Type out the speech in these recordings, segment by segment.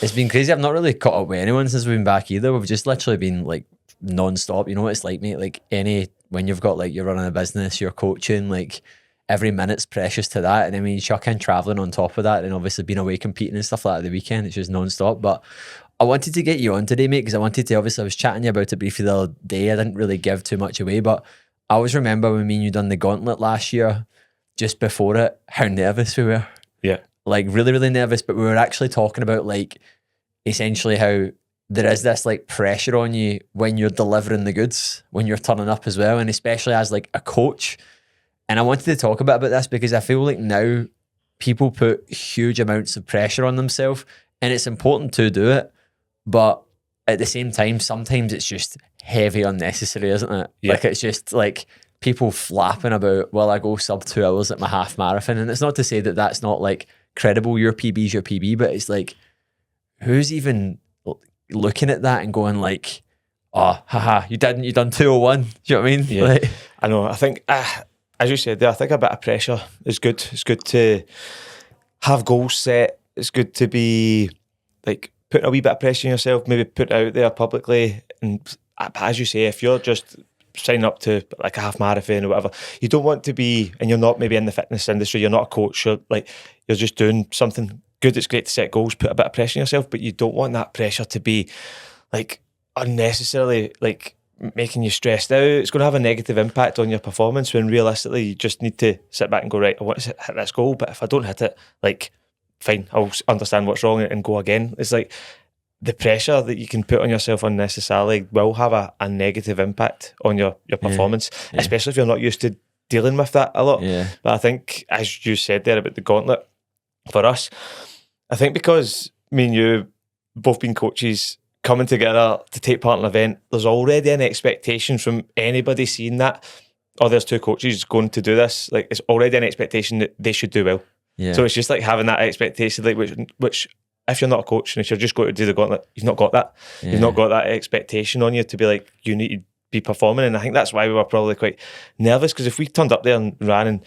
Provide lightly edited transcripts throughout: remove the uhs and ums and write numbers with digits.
It's been crazy. I've not really caught up with anyone since we've been back either. We've just literally been like non-stop. You know what it's like, mate? Like when you've got like, you're running a business, you're coaching, like every minute's precious to that. And I mean, you chuck in traveling on top of that, and obviously being away competing and stuff like that at the weekend, it's just non-stop. But I wanted to get you on today, mate, because I wanted to, obviously I was chatting to you about it briefly the other day. I didn't really give too much away, but I always remember when me and you done the gauntlet last year, just before it, how nervous we were. Yeah. Like really, really nervous, but we were actually talking about like essentially how there is this like pressure on you when you're delivering the goods, when you're turning up as well, and especially as like a coach. And I wanted to talk a bit about this because I feel like now people put huge amounts of pressure on themselves, and it's important to do it, but at the same time, sometimes it's just heavy unnecessary, isn't it? Yeah. Like it's just like people flapping about, well, I go sub 2 hours at my half marathon, and it's not to say that that's not like credible, your PB's your PB, but it's like, who's even looking at that and going like, oh, haha, you done 201. Do you know what I mean? Yeah, like, I know. I think, as you said there, I think a bit of pressure is good. It's good to have goals set. It's good to be like putting a wee bit of pressure on yourself, maybe put it out there publicly. And as you say, if you're just signing up to like a half marathon or whatever, you don't want to be, and you're not maybe in the fitness industry, you're not a coach, you're just doing something good. It's great to set goals, put a bit of pressure on yourself, but you don't want that pressure to be like unnecessarily like making you stressed out. It's going to have a negative impact on your performance, when realistically you just need to sit back and go, right, I want to hit this goal, but if I don't hit it, like, fine, I'll understand what's wrong and go again. It's like the pressure that you can put on yourself unnecessarily will have a negative impact on your performance, especially if you're not used to dealing with that a lot. Yeah. But I think, as you said there about the gauntlet, for us, I think because me and you both been coaches, coming together to take part in an event, there's already an expectation from anybody seeing that, oh, there's 2 coaches going to do this. Like, it's already an expectation that they should do well. Yeah. So it's just like having that expectation, like which if you're not a coach and if you're just going to do the gauntlet, you've not got that. Yeah. You've not got that expectation on you to be like, you need to be performing. And I think that's why we were probably quite nervous, because if we turned up there and ran and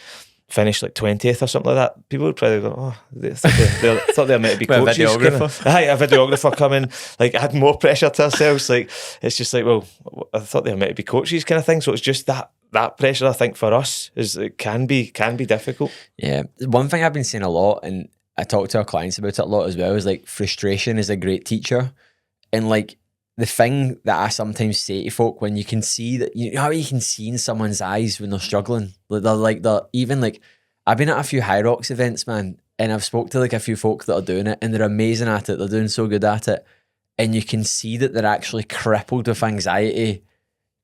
finished like 20th or something like that, people would probably go, oh, they thought they were meant to be coaches. A videographer. A videographer coming, like, add more pressure to ourselves. Like, it's just like, well, I thought they were meant to be coaches kind of thing. So it's just that pressure, I think, for us is it can be difficult. Yeah. One thing I've been saying a lot, and I talk to our clients about it a lot as well, is like frustration is a great teacher. And like the thing that I sometimes say to folk, when you can see that, you know how you can see in someone's eyes when they're struggling, they're even like, I've been at a few High Rocks events, man, and I've spoke to like a few folk that are doing it, and they're amazing at it. They're doing so good at it. And you can see that they're actually crippled with anxiety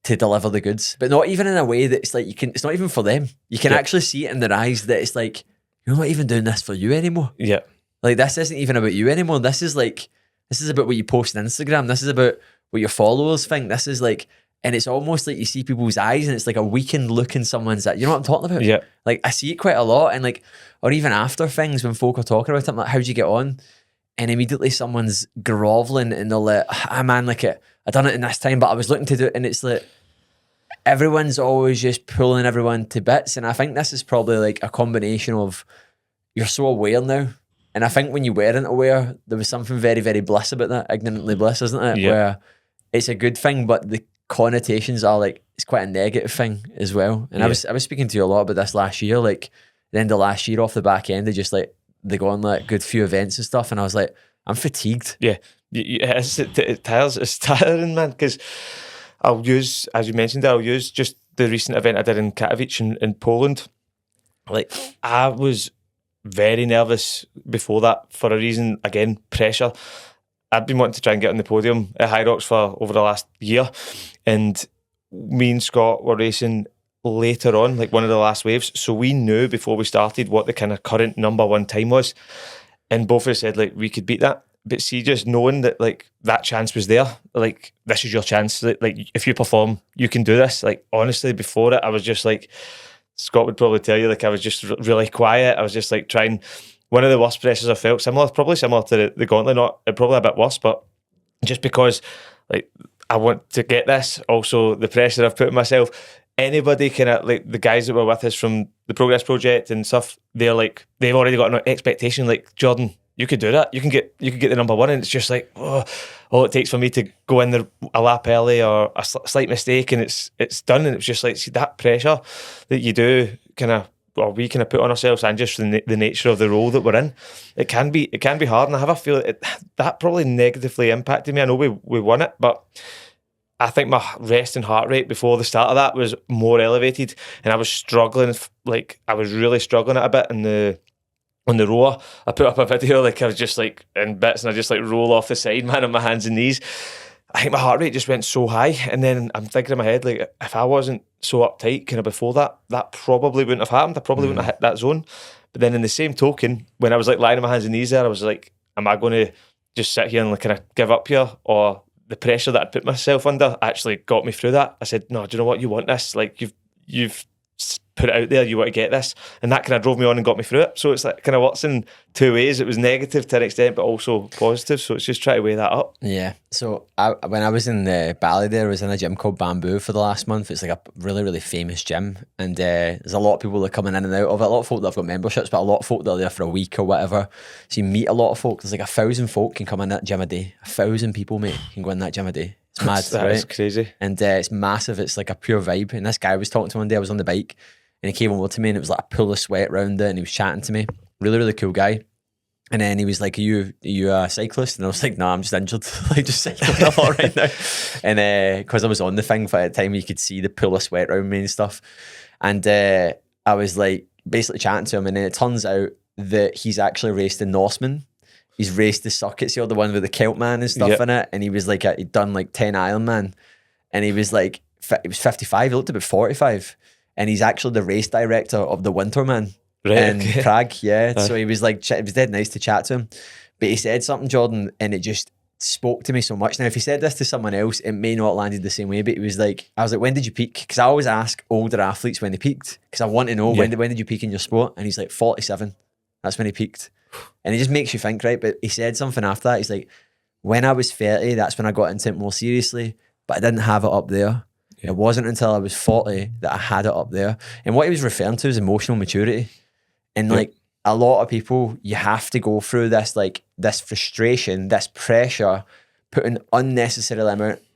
to deliver the goods, but not even in a way that it's like, it's not even for them. You can actually see it in their eyes that it's like, you're not even doing this for you anymore. Yeah. Like, this isn't even about you anymore. This is about what you post on Instagram. This is about what your followers think. This is like, and it's almost like you see people's eyes and it's like a weakened look in someone's eye. You know what I'm talking about? Yeah. Like, I see it quite a lot, and like, or even after things when folk are talking about it, I'm like, how'd you get on? And immediately someone's groveling and they're like, man, like I done it in this time, but I was looking to do it. And it's like, everyone's always just pulling everyone to bits. And I think this is probably like a combination of, you're so aware now. And I think when you weren't aware, there was something very, very bliss about that, ignorantly bliss, isn't it? Yeah. Where it's a good thing, but the connotations are like, it's quite a negative thing as well. And I was speaking to you a lot about this last year, like the end of last year, off the back end of just like they go on like good few events and stuff. And I was like, I'm fatigued. Yeah. It's tiring, man, because I'll use, as you mentioned, I'll use just the recent event I did in Katowice in Poland. Like, I was very nervous before that for a reason, again, pressure. I'd been wanting to try and get on the podium at High Rocks for over the last year, and me and Scott were racing later on, like one of the last waves, so we knew before we started what the kind of current number 1 time was, and both of us said like we could beat that. But see, just knowing that like that chance was there, like this is your chance, like if you perform you can do this. Like honestly, before it I was just like, Scott would probably tell you, like I was just really quiet. I was just like trying. One of the worst pressures I felt, probably similar to the gauntlet, not probably a bit worse, but just because like I want to get this. Also the pressure I've put on myself. Anybody kind of like the guys that were with us from the Progress Project and stuff, they're like, they've already got an expectation like, Jordan, you could do that. You can get the number one, and it's just like, all it takes for me to go in there a lap early or a slight mistake, and it's done. And it's just like, see, that pressure that you do we kind of put on ourselves, and just the nature of the role that we're in, it can be hard. And I have a feel that probably negatively impacted me. I know we won it, but I think my resting heart rate before the start of that was more elevated, and I was struggling. Like, I was really struggling it a bit on the rower. I put up a video, like, I was just like in bits, and I just like roll off the side, man, on my hands and knees. I think my heart rate just went so high, and then I'm thinking in my head, like, if I wasn't so uptight kind of before that probably wouldn't have happened. I probably wouldn't have hit that zone. But then in the same token, when I was like lying on my hands and knees there, I was like, am I going to just sit here and like kind of give up here? Or the pressure that I'd put myself under actually got me through that. I said, no, do you know what? You want this? Like, you've put it out there, you want to get this. And that kind of drove me on and got me through it. So it's like kind of works in two ways. It was negative to an extent, but also positive. So it's just trying to weigh that up. Yeah. So when I was in the Bali there, I was in a gym called Bamboo for the last month. It's like a really, really famous gym. And there's a lot of people that are coming in and out of it. A lot of folk that have got memberships, but a lot of folk that are there for a week or whatever. So you meet a lot of folk. There's like 1,000 folk can come in that gym a day. 1,000 people, mate, can go in that gym a day. It's mad, right? It's crazy. And it's massive. It's like a pure vibe. And this guy I was talking to one day, I was on the bike, and he came over to me, and it was like a pool of sweat around it, and he was chatting to me. Really, really cool guy. And then he was like, are you a cyclist? And I was like, nah, I'm just injured. Like, just cycling a lot right now. And because I was on the thing for the time, you could see the pool of sweat around me and stuff. And I was like basically chatting to him, and then it turns out that he's actually raced in Norseman. He's raced the circuits, the one with the Celt Man and stuff in it. And he was like, he'd done like 10 Ironman. And he was like, he was 55, he looked about 45. And he's actually the race director of the Winterman in Prague. Yeah. So he was like, it was dead nice to chat to him. But he said something, Jordan, and it just spoke to me so much. Now, if he said this to someone else, it may not have landed the same way, but he was like, I was like, when did you peak? Because I always ask older athletes when they peaked, because I want to know when did you peak in your sport? And he's like, 47. That's when he peaked. And it just makes you think, right? But he said something after that. He's like, when I was 30, that's when I got into it more seriously, but I didn't have it up there. It wasn't until I was 40 that I had it up there. And what he was referring to is emotional maturity. And like a lot of people, you have to go through this, like this frustration, this pressure, putting unnecessary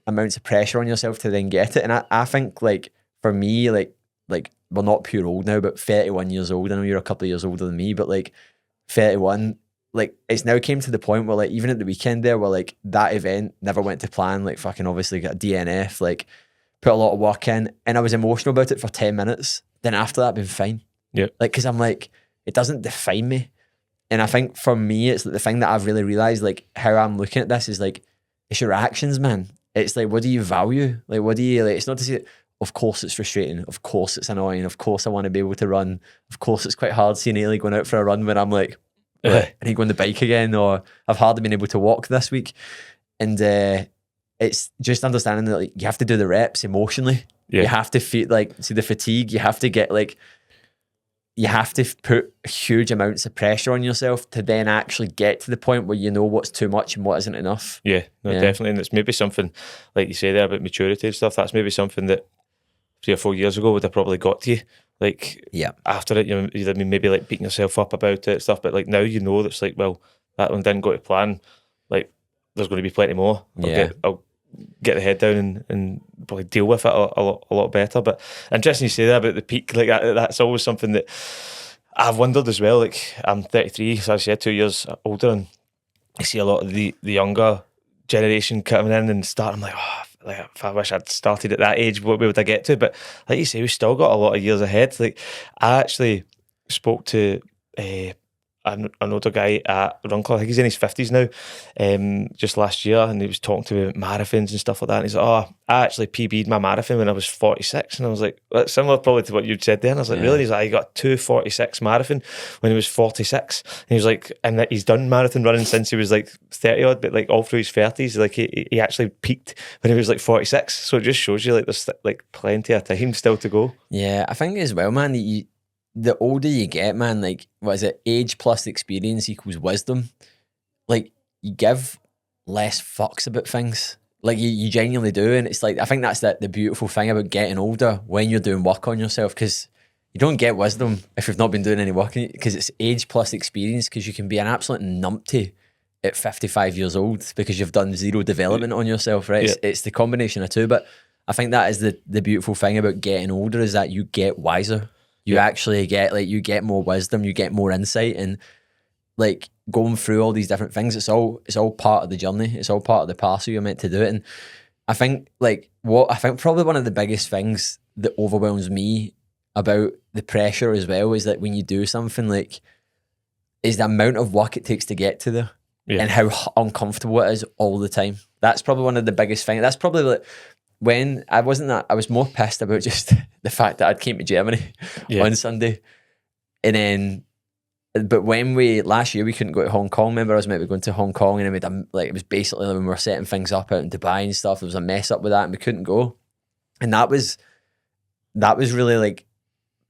amounts of pressure on yourself to then get it. And I think like for me, like we're not pure old now, but 31 years old. I know you're a couple of years older than me, but like 31, like it's now came to the point where like even at the weekend there, where like that event never went to plan, like fucking obviously got a DNF, like put a lot of work in, and I was emotional about it for 10 minutes. Then after that, I've been fine. Yeah. Like, because I'm like, it doesn't define me. And I think for me, it's like the thing that I've really realized, like how I'm looking at this is like, it's your actions, man. It's like, what do you value? Like, what do you, like, it's not to say, of course it's frustrating. Of course it's annoying. Of course I want to be able to run. Of course it's quite hard seeing Ailey going out for a run when I'm like, I need to go on the bike again, or I've hardly been able to walk this week. And, it's just understanding that like you have to do the reps emotionally. You have to feel like, see the fatigue, you have to get like, you have to put huge amounts of pressure on yourself to then actually get to the point where you know what's too much and what isn't enough. Yeah, definitely. And it's maybe something, like you say there about maturity and stuff, that's maybe something that 3 or 4 years ago would have probably got to you. Like after it, you'd maybe like beating yourself up about it and stuff, but like now you know that's like, well, that one didn't go to plan. Like there's going to be plenty more. I'll get the head down and probably deal with it a lot better. But interesting you say that about the peak, like that's always something that I've wondered as well. Like I'm 33, so as I said, 2 years older, and I see a lot of the younger generation coming in and starting. I'm like, like if I wish I'd started at that age, where would I get to? But like you say, we've still got a lot of years ahead. Like I actually spoke to an older guy at Run Club. I think he's in his 50s now, just last year, and he was talking to me about marathons and stuff like that, and he's like, I actually PB'd my marathon when I was 46, and I was like, that's similar probably to what you'd said there, and I was like, really? He's like, I got 2:46 marathon when he was 46, and he was like, and that he's done marathon running since he was like 30 odd, but like all through his 30s, like he actually peaked when he was like 46, so it just shows you like there's like plenty of time still to go. Yeah, I think as well, man, the older you get, man, like, what is it? Age plus experience equals wisdom. Like, you give less fucks about things. Like, you genuinely do. And it's like, I think that's the beautiful thing about getting older when you're doing work on yourself. Because you don't get wisdom if you've not been doing any work, because it's age plus experience, because you can be an absolute numpty at 55 years old because you've done zero development on yourself, right? Yeah. It's the combination of two. But I think that is the beautiful thing about getting older, is that you get wiser. You actually get, like, you get more wisdom, you get more insight, and like going through all these different things, it's all part of the journey. It's all part of the parcel. You're meant to do it. And I think, like, what I think probably one of the biggest things that overwhelms me about the pressure as well is that when you do something, like, is the amount of work it takes to get to there. And how uncomfortable it is all the time. That's probably one of the biggest things. That's probably, like, when I wasn't that, I was more pissed about just the fact that I'd came to Germany on Sunday. And then, but when last year we couldn't go to Hong Kong, remember I was meant to be going to Hong Kong, and it was basically when we were setting things up out in Dubai and stuff, there was a mess up with that and we couldn't go. And that was really, like,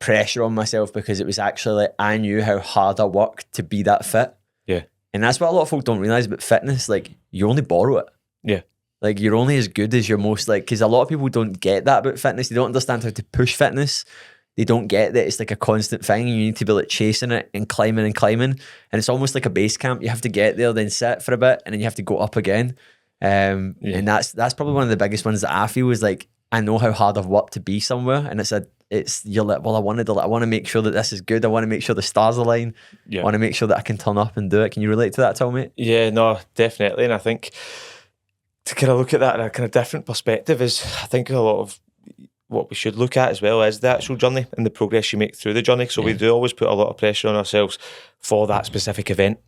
pressure on myself, because it was actually, like, I knew how hard I worked to be that fit. Yeah. And that's what a lot of folk don't realise about fitness. Like, you only borrow it. Yeah. Like, you're only as good as your most, like, because a lot of people don't get that about fitness. They don't understand how to push fitness. They don't get that it's like a constant thing. You need to be, like, chasing it and climbing. And it's almost like a base camp. You have to get there, then sit for a bit, and then you have to go up again. And that's probably one of the biggest ones that I feel is, like, I know how hard I've worked to be somewhere, and you're like, well, I want to make sure that this is good. I want to make sure the stars align. I want to make sure that I can turn up and do it. Can you relate to that at all, mate? Yeah, no, definitely. And I think to kind of look at that in a kind of different perspective is, I think a lot of what we should look at as well is the actual journey and the progress you make through the journey. So we do always put a lot of pressure on ourselves for that specific event.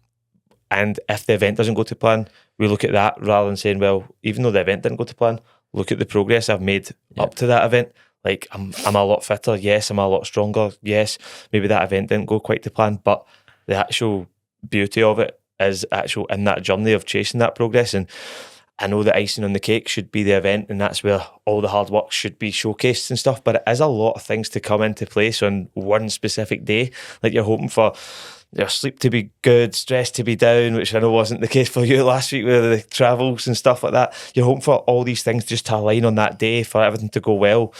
And if the event doesn't go to plan, we look at that rather than saying, well, even though the event didn't go to plan, look at the progress I've made up to that event. Like, I'm a lot fitter. Yes, I'm a lot stronger. Yes, maybe that event didn't go quite to plan, but the actual beauty of it is actual in that journey of chasing that progress. And I know the icing on the cake should be the event, and that's where all the hard work should be showcased and stuff. But it is a lot of things to come into place on one specific day. Like, you're hoping for your sleep to be good, stress to be down, which I know wasn't the case for you last week with the travels and stuff like that. You're hoping for all these things just to align on that day, for everything to go well.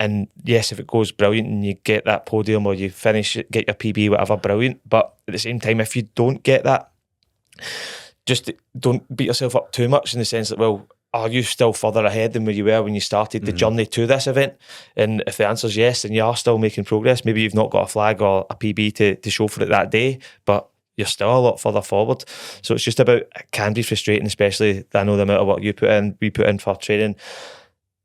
And yes, if it goes brilliant and you get that podium or you finish it, get your PB, whatever, brilliant. But at the same time, if you don't get that, just don't beat yourself up too much, in the sense that, well, are you still further ahead than where you were when you started the journey to this event? And if the answer is yes, then you are still making progress. Maybe you've not got a flag or a PB to show for it that day, but you're still a lot further forward. So it's just about, it can be frustrating, especially, I know the amount of work we put in for training.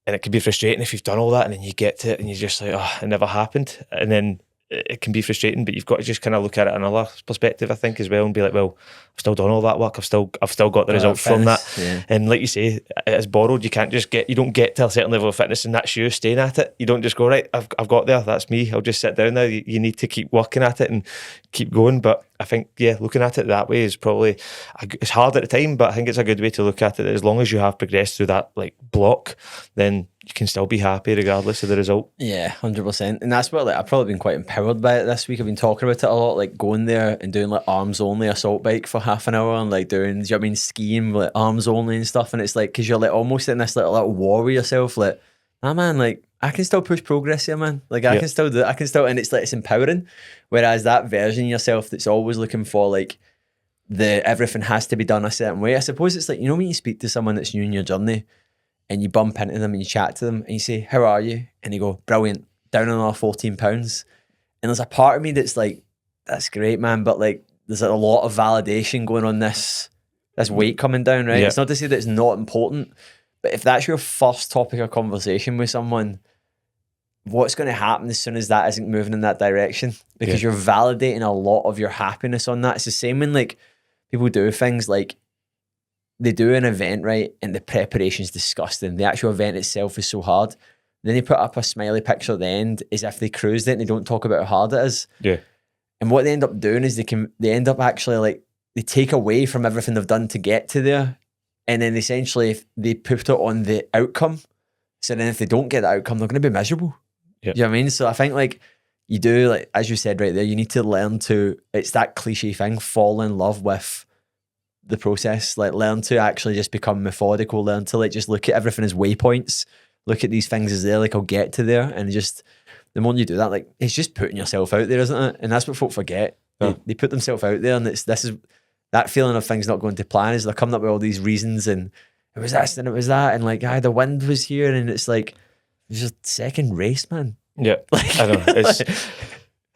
And it can be frustrating if you've done all that and then you get to it and you're just like, oh, it never happened. And then it can be frustrating, but you've got to just kind of look at it another perspective, I think, as well, and be like, well, I've still done all that work. I've still got the result from that. Yeah. And like you say, it is borrowed. You don't get to a certain level of fitness and that's you staying at it. You don't just go, right, I've got there. That's me. I'll just sit down now. You need to keep working at it and keep going. But I think, looking at it that way is probably, it's hard at the time, but I think it's a good way to look at it. As long as you have progressed through that, like, block, then you can still be happy regardless of the result. Yeah, 100%. And that's what, like, I've probably been quite empowered by it this week. I've been talking about it a lot, like going there and doing, like, arms only assault bike for half an hour and, like, doing, do you know what I mean, skiing, like, arms only and stuff. And it's like, because you're, like, almost in this little war with yourself, like, nah, man, like, I can still push progress here, man. Like, I can still do it. And it's like, it's empowering. Whereas that version of yourself that's always looking for, like, everything has to be done a certain way. I suppose it's like, you know, when you speak to someone that's new in your journey and you bump into them and you chat to them and you say, how are you? And they go, brilliant, down another 14 pounds. And there's a part of me that's like, that's great, man. But, like, there's a lot of validation going on this weight coming down, right? It's not to say that it's not important, but if that's your first topic of conversation with someone, what's going to happen as soon as that isn't moving in that direction? Because you're validating a lot of your happiness on that. It's the same when, like, people do things like, they do an event, right, and the preparation's disgusting. The actual event itself is so hard. Then they put up a smiley picture at the end as if they cruised it and they don't talk about how hard it is. Yeah. And what they end up doing is they end up actually, like, they take away from everything they've done to get to there. And then essentially if they put it on the outcome. So then if they don't get the outcome, they're going to be miserable. Yep. You know what I mean? So I think, like, you do, like, as you said right there, you need to learn to, it's that cliche thing, fall in love with the process. Like, learn to actually just become methodical, learn to, like, just look at everything as waypoints, look at these things as there, like, I'll get to there, and just the more you do that, like it's just putting yourself out there, isn't it? And that's what folk forget. They put themselves out there, and this is that feeling of things not going to plan is they're coming up with all these reasons, and it was this and it was that, and like the wind was here, and it's like it was just second race, man. Yeah, like, I know.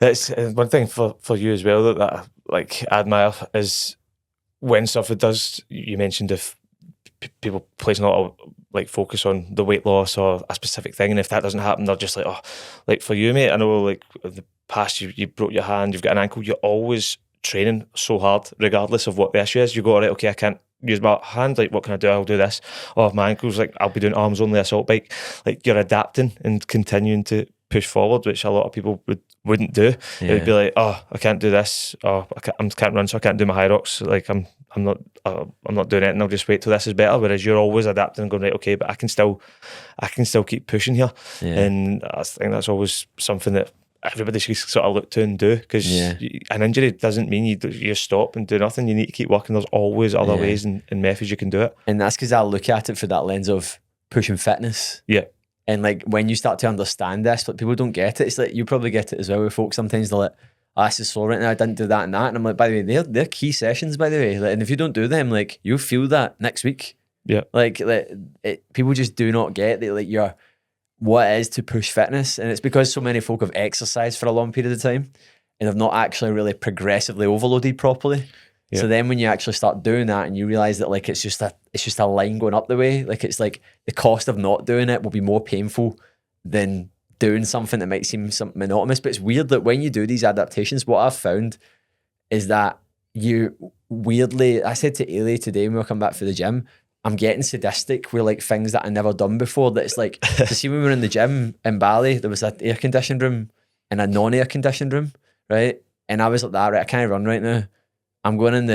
It's one thing for you as well that like I admire is when stuff it does. You mentioned if people placing a lot of like focus on the weight loss or a specific thing, and if that doesn't happen, they're just like, oh, like for you, mate. I know, like in the past, you broke your hand, you've got an ankle. You're always training so hard, regardless of what the issue is. You go, all right, okay, I can't use my hand. Like, what can I do? I'll do this. Or if my ankle's like, I'll be doing arms only assault bike. Like, you're adapting and continuing to push forward, which a lot of people wouldn't do. It would be like, oh, I can't do this, or I can't run, so I can't do my high rocks. Like I'm not doing it, and I'll just wait till this is better. Whereas you're always adapting and going, right, okay, but I can still keep pushing here. And I think that's always something that everybody should sort of look to and do, because an injury doesn't mean you stop and do nothing. You need to keep working. There's always other ways and methods you can do it. And that's because I look at it through that lens of pushing fitness. Yeah. And like when you start to understand this, like people don't get it. It's like you probably get it as well with folks. Sometimes they're like, oh, this is sore right now, I didn't do that and that. And I'm like, by the way, they're key sessions, by the way. Like, and if you don't do them, like you'll feel that next week. Yeah. Like people just do not get that, like what it is to push fitness. And it's because so many folk have exercised for a long period of time and have not actually really progressively overloaded properly. Yeah. So then when you actually start doing that and you realize that like it's just a line going up the way, like it's like the cost of not doing it will be more painful than doing something that might seem monotonous. But it's weird that when you do these adaptations, what I've found is that you weirdly, I said to Ailey today when we were coming back for the gym, I'm getting sadistic with like things that I never done before. That it's like, to see when we were in the gym in Bali, there was an air conditioned room and a non-air conditioned room, right? And I was like that, right, I can't run right now. I'm going in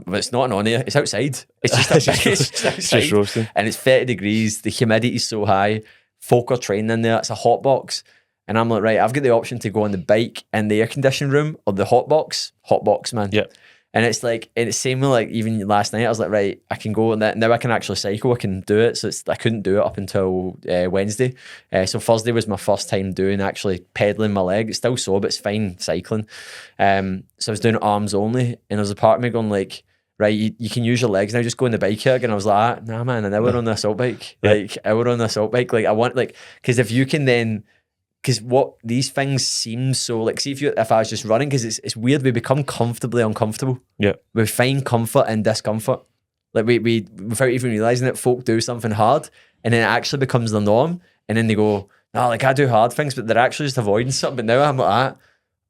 it's not an on air, it's outside. It's just it's outside. It's just roasting. And it's 30 degrees, the humidity's so high, folk are training in there, it's a hot box. And I'm like, right, I've got the option to go on the bike in the air conditioning room or the hot box, man. Yeah. And it's like, and it's same with like, even last night, I was like, right, I can go, and now I can actually cycle, I can do it. So I couldn't do it up until Wednesday. So Thursday was my first time doing actually pedaling my leg. It's still sore, but it's fine cycling. So I was doing arms only, and there was a part of me going like, right, you can use your legs now, just go on the bike here. And I was like, nah, man, an hour on the assault bike. Yeah. Like, hour on the assault bike. Like, I want, like, because if you can then, because what these things seem so like, see if I was just running, because it's weird, we become comfortably uncomfortable. Yeah, we find comfort in discomfort. Like we without even realizing it, folk do something hard, and then it actually becomes the norm, and then they go, no, like I do hard things, but they're actually just avoiding something. But now I'm like,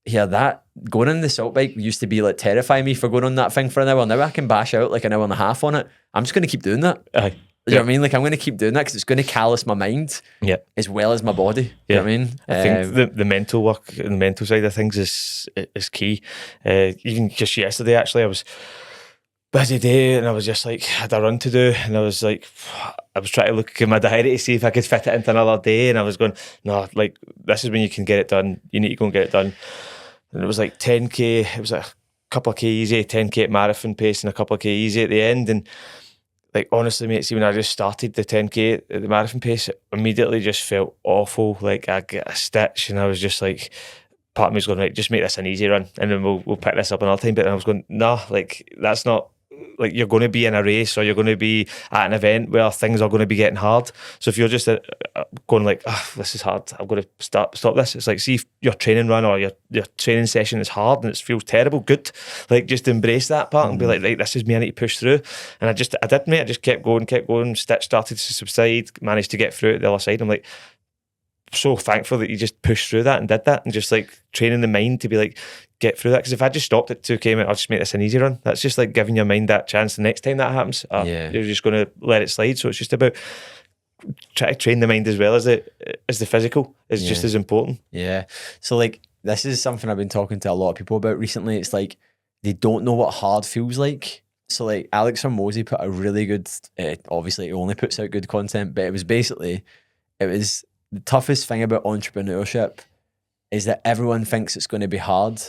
that going on the assault bike used to be like terrifying me for going on that thing for an hour. Now I can bash out like an hour and a half on it. I'm just going to keep doing that. You know what I mean? Like I'm going to keep doing that because it's going to callous my mind as well as my body. You know what I mean? I think the mental work and the mental side of things is key. Even just yesterday, actually, I was busy day and I was just like, had a run to do, and I was like, I was trying to look at my diary to see if I could fit it into another day, and I was going, no, like this is when you can get it done. You need to go and get it done. And it was like 10k. It was like a couple of k easy, 10k at marathon pace, and a couple of k easy at the end, and like honestly, mate, see when I just started the 10k at the marathon pace, it immediately just felt awful. Like I get a stitch, and I was just like, part of me was going, right, just make this an easy run, and then we'll pick this up another time. But I was going, nah, like that's not, like you're going to be in a race or you're going to be at an event where things are going to be getting hard. So if you're just going like, oh, this is hard, I'm going to stop this. It's like, see if your training run or your training session is hard and it feels terrible, good. Like just embrace that part and be like, right, this is me, I need to push through. And I did, mate. I just kept going. Stitch started to subside, managed to get through it the other side. I'm like, so thankful that you just pushed through that and did that, and just like training the mind to be like, get through that. Because if I just stopped at 2k, I'll just make this an easy run. That's just like giving your mind that chance the next time that happens. You're just going to let it slide. So it's just about try to train the mind as well as the physical is just as important. Yeah. So like this is something I've been talking to a lot of people about recently. It's like they don't know what hard feels like. So like Alex Hormozy put a really good, obviously he only puts out good content, but it was the toughest thing about entrepreneurship is that everyone thinks it's going to be hard,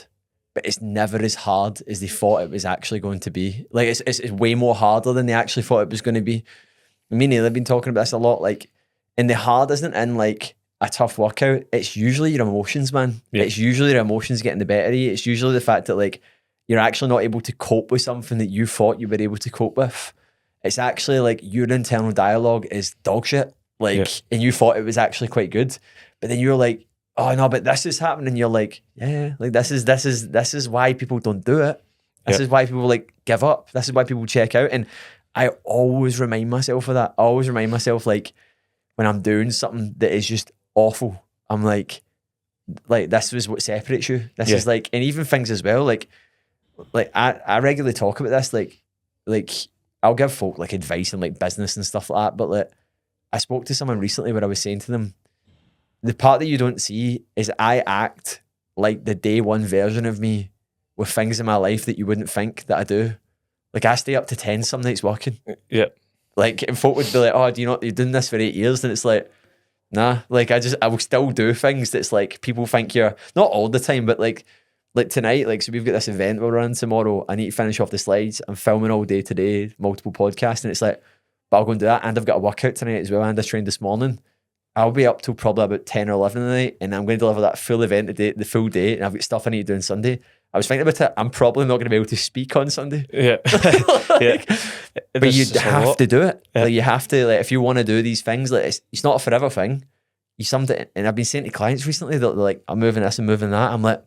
but it's never as hard as they thought it was actually going to be. Like it's way more harder than they actually thought it was going to be. Me and Neil have been talking about this a lot. Like, and the hard isn't in like a tough workout, it's usually your emotions, man. Yeah. It's usually your emotions getting the better of you. It's usually the fact that like you're actually not able to cope with something that you thought you were able to cope with. It's actually like your internal dialogue is dog shit. Like, and you thought it was actually quite good, but then you're like, oh no, but this is happening. You're like, yeah, like this is why people don't do it. This is why people like give up. This is why people check out. And I always remind myself of that. I always remind myself, like, when I'm doing something that is just awful, I'm like this is what separates you. This is like, and even things as well, like I regularly talk about this, like I'll give folk like advice in like business and stuff like that, but like I spoke to someone recently where I was saying to them, the part that you don't see is I act like the day one version of me with things in my life that you wouldn't think that I do. Like I stay up to 10 some nights working. Yeah. Like, and folk would be like, oh, do you know, you're doing this for 8 years? And it's like, nah, like I will still do things that's like, people think you're, not all the time, but like tonight, like, so we've got this event we're running tomorrow. I need to finish off the slides. I'm filming all day today, multiple podcasts. And it's like, but I'll go and do that. And I've got a workout tonight as well. And I trained this morning. I'll be up till probably about 10 or 11 in the night. And I'm going to deliver that full event today, the full day. And I've got stuff I need to do on Sunday. I was thinking about it. I'm probably not going to be able to speak on Sunday. Yeah. Like, but you have to do it. Yeah. Like you have to, like, if you want to do these things, like it's not a forever thing. You something, and I've been saying to clients recently that they're like, I'm moving this and moving that. I'm like,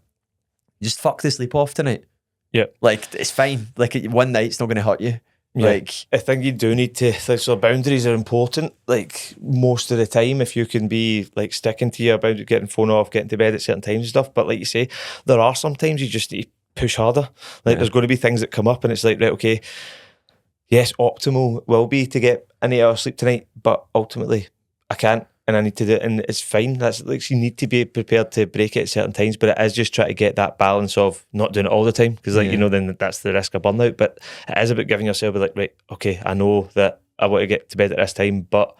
just fuck the sleep off tonight. Yeah. Like it's fine. Like one night's not going to hurt you. Yeah. Like I think you do need to, like, so boundaries are important, like most of the time, if you can be like sticking to your boundary, getting phone off, getting to bed at certain times and stuff. But like you say, there are sometimes you just need to push harder. Like there's going to be things that come up and it's like, right, okay, yes, optimal will be to get an 8 hour sleep tonight, but ultimately I can't and I need to do it, and it's fine. That's like, you need to be prepared to break it at certain times, but it is just trying to get that balance of not doing it all the time, because like, you know, then that's the risk of burnout. But it is about giving yourself like, right, okay, I know that I want to get to bed at this time, but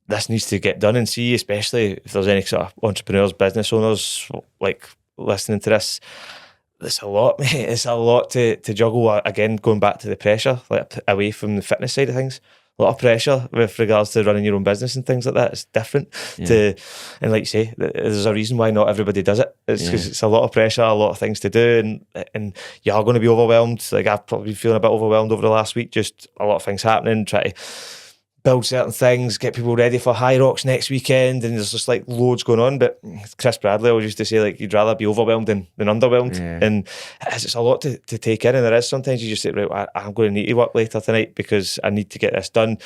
this needs to get done. And see, especially if there's any sort of entrepreneurs, business owners like listening to this, it's a lot, mate. It's a lot to juggle. Again, going back to the pressure, like away from the fitness side of things, a lot of pressure with regards to running your own business and things like that. It's different and like you say, there's a reason why not everybody does it. It's because it's a lot of pressure, a lot of things to do, and you are going to be overwhelmed. Like I've probably been feeling a bit overwhelmed over the last week, just a lot of things happening, try to build certain things, get people ready for High Rocks next weekend, and there's just like loads going on. But Chris Bradley always used to say, like, you'd rather be overwhelmed than underwhelmed. And it's a lot to take in, and there is sometimes you just say, right, I'm going to need to work later tonight because I need to get this done.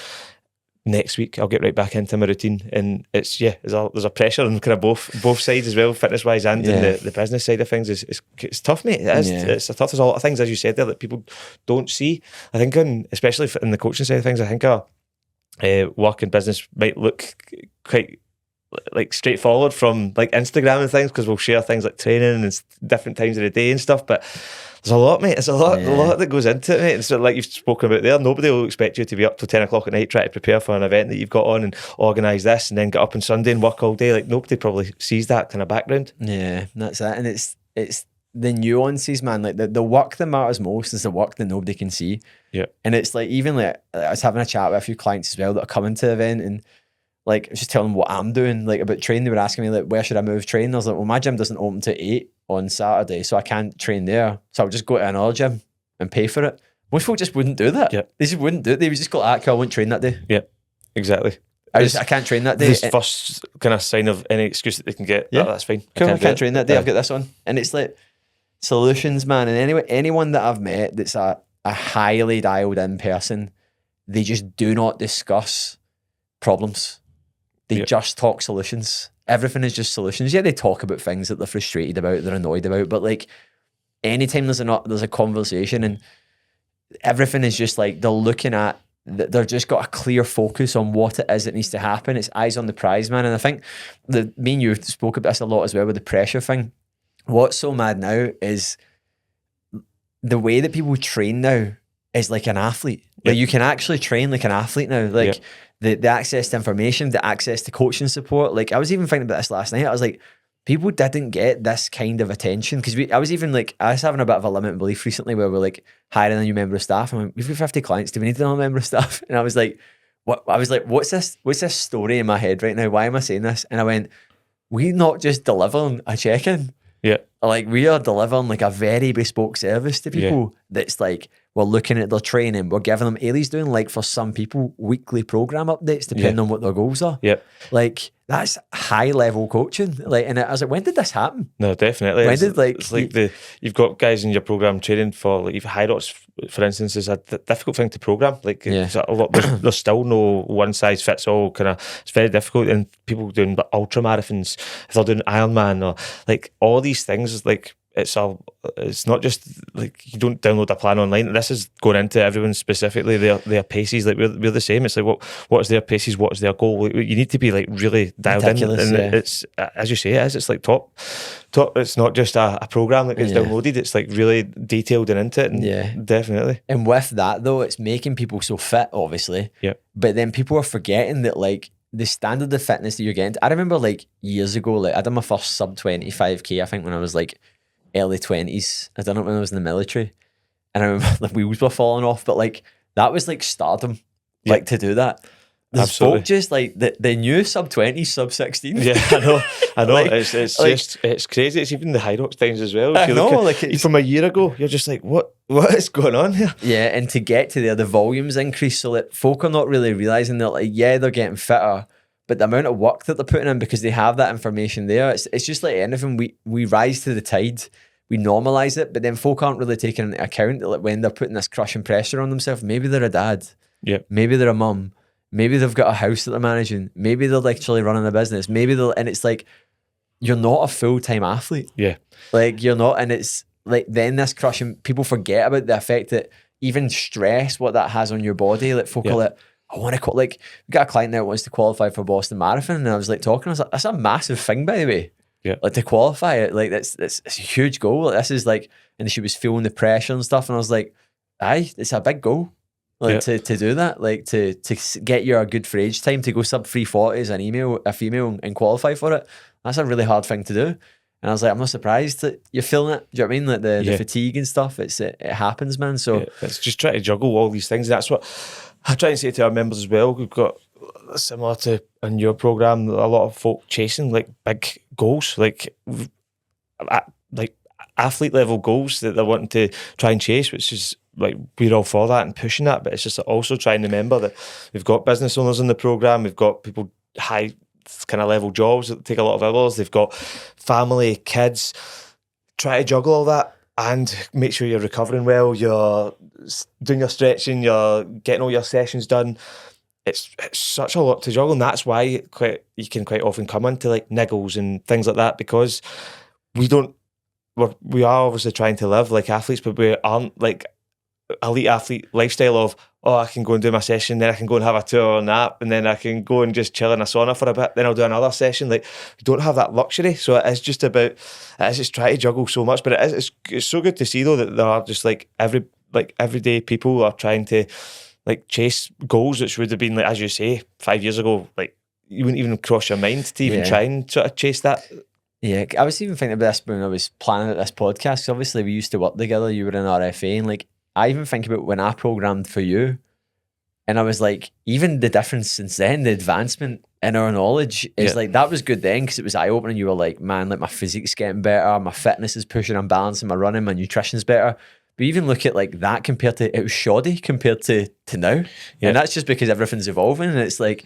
Next week I'll get right back into my routine. And it's there's a pressure on kind of both sides as well, fitness wise and in the business side of things. It's tough, mate. It is. It's tough. There's a lot of things, as you said there, that people don't see. I think especially in the coaching side of things, I think work and business might look quite like straightforward from like Instagram and things, because we'll share things like training and different times of the day and stuff, but there's a lot, mate. There's a lot that goes into it, mate. And so, like you've spoken about there, nobody will expect you to be up till 10 o'clock at night trying to prepare for an event that you've got on and organise this and then get up on Sunday and work all day. Like nobody probably sees that kind of background. Yeah, that's it. And it's the nuances, man. Like the work that matters most is the work that nobody can see. Yeah. And it's like, even like I was having a chat with a few clients as well that are coming to the event, and like I was just telling them what I'm doing, like about training. They were asking me like, where should I move training? I was like, well, my gym doesn't open till 8 on Saturday, so I can't train there. So I'll just go to another gym and pay for it. Most people just wouldn't do that. Yeah. They just wouldn't do it. They would just go, cool, I won't train that day. Yeah, exactly. I can't train that day. This first kind of sign of any excuse that they can get. Yeah, that's fine. Cool, I can't train that day. I've got this on. And it's like solutions, man. And anyone that I've met that's a highly dialed in person, they just do not discuss problems. They just talk solutions. Everything is just solutions. Yeah, they talk about things that they're frustrated about, they're annoyed about, but like anytime there's a conversation, and everything is just like they're looking at, they're just got a clear focus on what it is that needs to happen. It's eyes on the prize, man. And I think me and you spoke about this a lot as well with the pressure thing. What's so mad now is the way that people train now is like an athlete. Like you can actually train like an athlete now. Like the access to information, the access to coaching support. Like I was even thinking about this last night. I was like, people didn't get this kind of attention, because I was having a bit of a limiting belief recently where we're like hiring a new member of staff. I'm like, we've got 50 clients. Do we need another member of staff? And I was like, what I was like, what's this story in my head right now? Why am I saying this? And I went, we not just delivering a check-in. Yeah. Like we are delivering like a very bespoke service to people that's like, we're looking at their training, we're giving them, Ailey's doing like for some people weekly program updates depending on what their goals are. Yep. Like that's high level coaching. Like, and I was like, when did this happen? No, definitely. When It's, did like it's like you've got guys in your program training for like even high rocks, for instance, is a difficult thing to program. Like it's a lot, there's still no one size fits all kind of. It's very difficult, and people doing ultra marathons, if they're doing Ironman or like all these things, like it's not just like you don't download a plan online. This is going into everyone specifically their paces. Like we're the same. It's like what is their paces? What is their goal? You need to be like really dialed Ridiculous, in. And it's as you say, it's like top. It's not just a program that gets downloaded. It's like really detailed and into it. And definitely. And with that though, it's making people so fit, obviously. Yeah. But then people are forgetting that like the standard of fitness that you're getting. I remember like years ago, like I did my first sub 25k. I think when I was like early 20s. I done it when I was in the military, and I remember the wheels were falling off. But like that was like stardom, like to do that. There's folk just like the new sub 20, sub 16. Yeah, I know. Like, it's like, just it's crazy. It's even the high rocks times as well. I If you know, look like from a year ago, you're just like, what is going on here? Yeah, and to get to there, the volumes increase, so that folk are not really realizing that like they're getting fitter, but the amount of work that they're putting in because they have that information there, it's just like anything. We rise to the tide, we normalize it, but then folk aren't really taking into account that like when they're putting this crushing pressure on themselves, maybe they're a dad, maybe they're a mum, maybe they've got a house that they're managing, maybe they're actually running a business, and it's like you're not a full-time athlete. Yeah, like you're not, and it's like then this crushing. People forget about the effect that even stress, what that has on your body. Like folk are like, I want to like we got a client now that wants to qualify for Boston Marathon, and I was like talking, I was like, that's a massive thing, by the way. Yeah, like to qualify it, like that's a huge goal. Like, this is like, and she was feeling the pressure and stuff, and I was like, aye, it's a big goal. Like to do that, like to get your good for age time to go sub 340 as a female and qualify for it. That's a really hard thing to do. And I was like, I'm not surprised that you're feeling it. Do you know what I mean? Like the fatigue and stuff. It happens, man. So it's just trying to juggle all these things. That's what I try and say to our members as well. We've got, similar to in your program, a lot of folk chasing like big goals, like athlete level goals that they're wanting to try and chase, which is like we're all for that and pushing that. But it's just also trying to remember that we've got business owners in the program, we've got people high kind of level jobs that take a lot of hours, they've got family, kids. Try to juggle all that and make sure you're recovering well, you're doing your stretching, you're getting all your sessions done. It's such a lot to juggle, and that's why you can quite often come into like niggles and things like that, because we are obviously trying to live like athletes, but we aren't like elite athlete lifestyle of, oh, I can go and do my session, then I can go and have a 2 hour nap, and then I can go and just chill in a sauna for a bit, then I'll do another session. Like we don't have that luxury, so it is just trying to juggle so much. But it's so good to see though that there are just like everyday people are trying to like chase goals, which would have been like, as you say, 5 years ago, like you wouldn't even cross your mind to even try and sort of chase that. Yeah, I was even thinking about this when I was planning out this podcast. Obviously, we used to work together. You were in RFA, and like I even think about when I programmed for you, and I was like, even the difference since then, the advancement in our knowledge is like that was good then because it was eye opening. You were like, man, like my physique's getting better, my fitness is pushing, I'm balancing, my running, my nutrition's better. But even look at like that compared to, it was shoddy compared to now, and that's just because everything's evolving. And it's like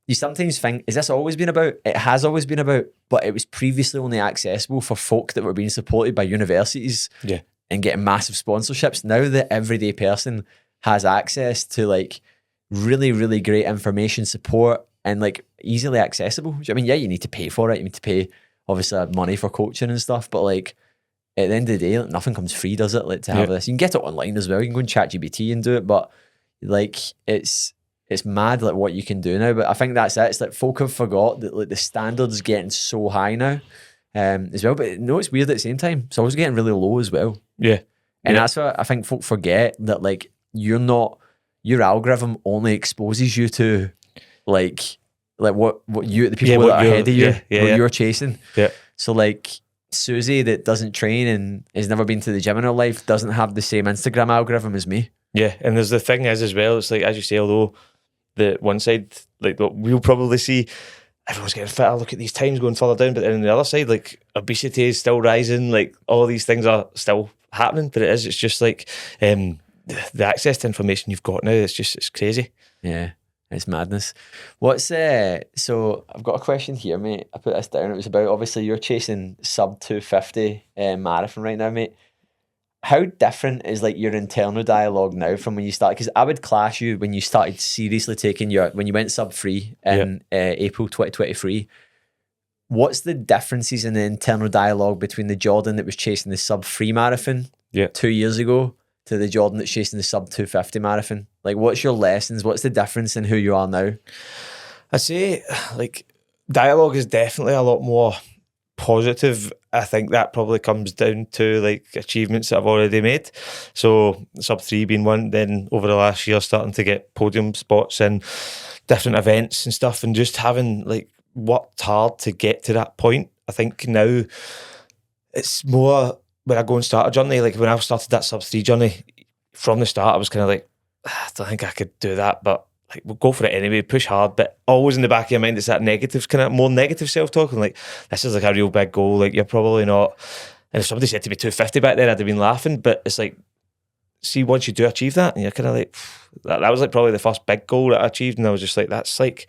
you sometimes think, is this always been about? It has always been about, but it was previously only accessible for folk that were being supported by universities. Yeah. And getting massive sponsorships. Now the everyday person has access to like really, really great information, support, and like easily accessible. I mean, yeah, you need to pay for it. You need to pay obviously money for coaching and stuff, but like at the end of the day, like, nothing comes free, does it? Like to have this, you can get it online as well. You can go and ChatGPT and do it, but like it's mad like what you can do now. But I think that's it. It's like folk have forgot that like the standards getting so high now. As well, but no, it's weird at the same time. It's always getting really low as well. Yeah, and that's what I think folk forget, that like your algorithm only exposes you to like what you, the people that are ahead of you, what you're chasing. Yeah. So like Susie that doesn't train and has never been to the gym in her life doesn't have the same Instagram algorithm as me. Yeah, and there's the thing is as well. It's like, as you say, although the one side, like what we'll probably see, everyone's getting fitter, look at these times going further down, but then on the other side, like obesity is still rising, like all these things are still happening, but it's just like the access to information you've got now, it's crazy. Yeah, it's madness. So I've got a question here, mate. I put this down. It was about, obviously you're chasing sub 250 marathon right now, mate. How different is like your internal dialogue now from when you started? Because I would class you when you started seriously taking when you went sub 3 in April 2023. What's the differences in the internal dialogue between the Jordan that was chasing the sub 3 marathon 2 years ago to the Jordan that's chasing the sub 250 marathon? Like, what's your lessons? What's the difference in who you are now? I say, like, dialogue is definitely a lot more positive. I think that probably comes down to like achievements that I've already made. So sub 3 being one, then over the last year starting to get podium spots in different events and stuff, and just having like worked hard to get to that point. I think now it's more when I go and start a journey, like when I started that sub 3 journey, from the start I was kind of like, I don't think I could do that, but like we'll go for it anyway, push hard, but always in the back of your mind it's that negative, kind of more negative self-talk, and like, this is like a real big goal, like you're probably not. And if somebody said to me 250 back then, I'd have been laughing, but it's like, see, once you do achieve that, and you're kind of like, that was like probably the first big goal that I achieved, and I was just like, that's like,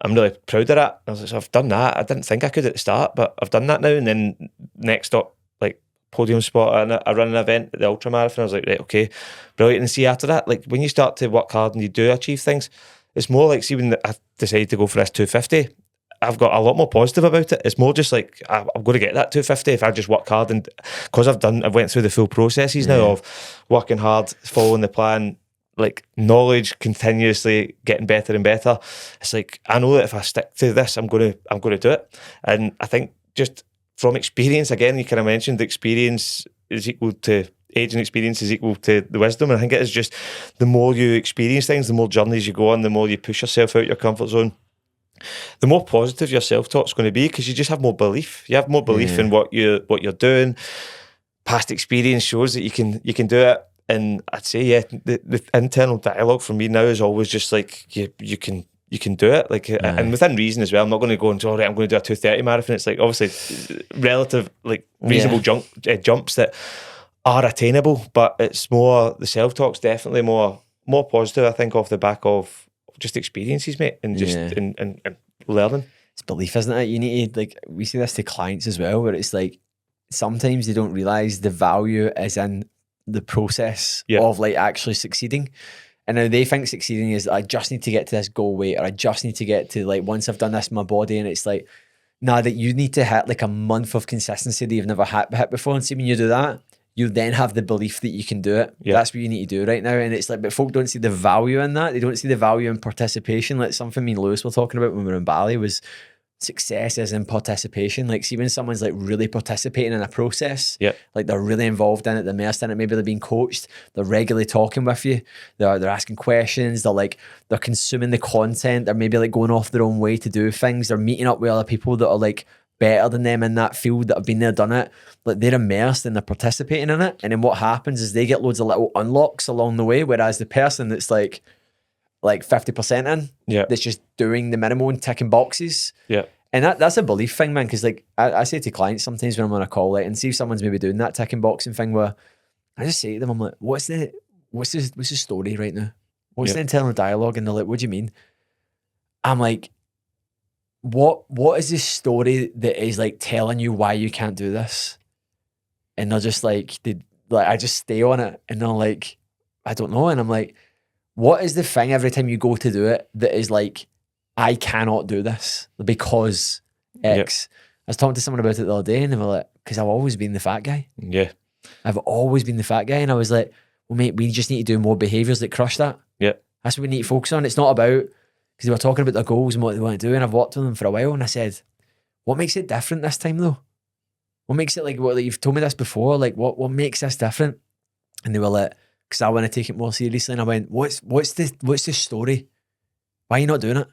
I'm really proud of that. I was like, so I've done that. I didn't think I could at the start, but I've done that now. And then next up, like podium spot, and I run an event at the ultra marathon. I was like, right, okay, brilliant. And see, after that, like when you start to work hard and you do achieve things, it's more like, see, when I decided to go for this 250, I've got a lot more positive about it. It's more just like, I'm going to get that 250 if I just work hard. And because I've went through the full processes now of working hard, following the plan, like knowledge, continuously getting better and better. It's like, I know that if I stick to this, I'm going to do it. And I think just from experience, again, you kind of mentioned experience is equal to age, and experience is equal to the wisdom. And I think it is just, the more you experience things, the more journeys you go on, the more you push yourself out your comfort zone, the more positive your self-talk's going to be, because you just have more belief. You have more belief in what you're doing. Past experience shows that you can do it. And I'd say, the internal dialogue for me now is always just like, you can do it, like, and within reason as well. I'm not going to go into, all right, I'm going to do a 230 marathon. It's like, obviously relative, like reasonable jumps that are attainable, but it's more, the self-talk's definitely more positive, I think, off the back of just experiences, mate, and just and learning. It's belief, isn't it? You need to, like, we see this to clients as well, where it's like, sometimes they don't realise the value is in the process of like actually succeeding. And now they think succeeding is, I just need to get to this goal weight, or I just need to get to, like, once I've done this in my body. And it's like, nah, that you need to hit like a month of consistency that you've never hit before. And see, when you do that, you then have the belief that you can do it. That's what you need to do right now. And it's like, but folk don't see the value in that. They don't see the value in participation. Like something me and Lewis were talking about when we were in Bali was, success is in participation. Like, see, when someone's like really participating in a process, like they're really involved in it, they're immersed in it, maybe they're being coached, they're regularly talking with you, they're asking questions, they're consuming the content, they're maybe like going off their own way to do things, they're meeting up with other people that are like better than them in that field, that have been there, done it, like they're immersed and they're participating in it. And then what happens is they get loads of little unlocks along the way, whereas the person that's like 50% in, that's just doing the minimal and ticking boxes. And that's a belief thing, man, because like I say to clients sometimes when I'm on a call, like, and see if someone's maybe doing that ticking boxing thing, where I just say to them, I'm like, what's the story right now? What's the internal dialogue? And they're like, what do you mean? I'm like, what is this story that is like telling you why you can't do this? And they're just like, I just stay on it, and they're like, I don't know. And I'm like, what is the thing every time you go to do it that is like, I cannot do this because X? I was talking to someone about it the other day, and they were like, because I've always been the fat guy. I've always been the fat guy. And I was like, well, mate, we just need to do more behaviours that crush that. That's what we need to focus on. It's not about, because they were talking about their goals and what they want to do, and I've worked with them for a while, and I said, what makes it different this time though? What makes it like, you've told me this before, like what makes this different? And they were like, because I want to take it more seriously. And I went, what's the story? Why are you not doing it?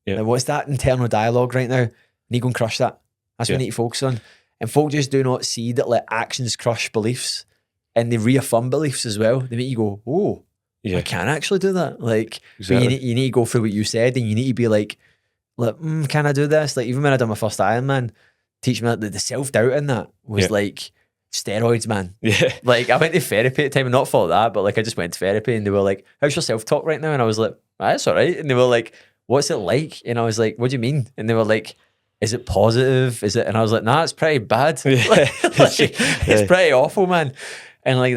Like, what's that internal dialogue right now? Need to go and crush that. That's what we need to focus on. And folk just do not see that like actions crush beliefs, and they reaffirm beliefs as well. They make you go, oh, I can't actually do that. Like, Exactly. but you need to go through what you said, and you need to be like, can I do this? Like, even when I done my first Ironman, teach me that the self-doubt in that was like steroids, man. Yeah. Like, I went to therapy at the time, and not for that, but like, I just went to therapy, and they were like, how's your self-talk right now? And I was like, that's all right. And they were like, what's it like? And I was like, what do you mean? And they were like, is it positive? Is it? And I was like, nah, it's pretty bad. It's pretty awful, man. And like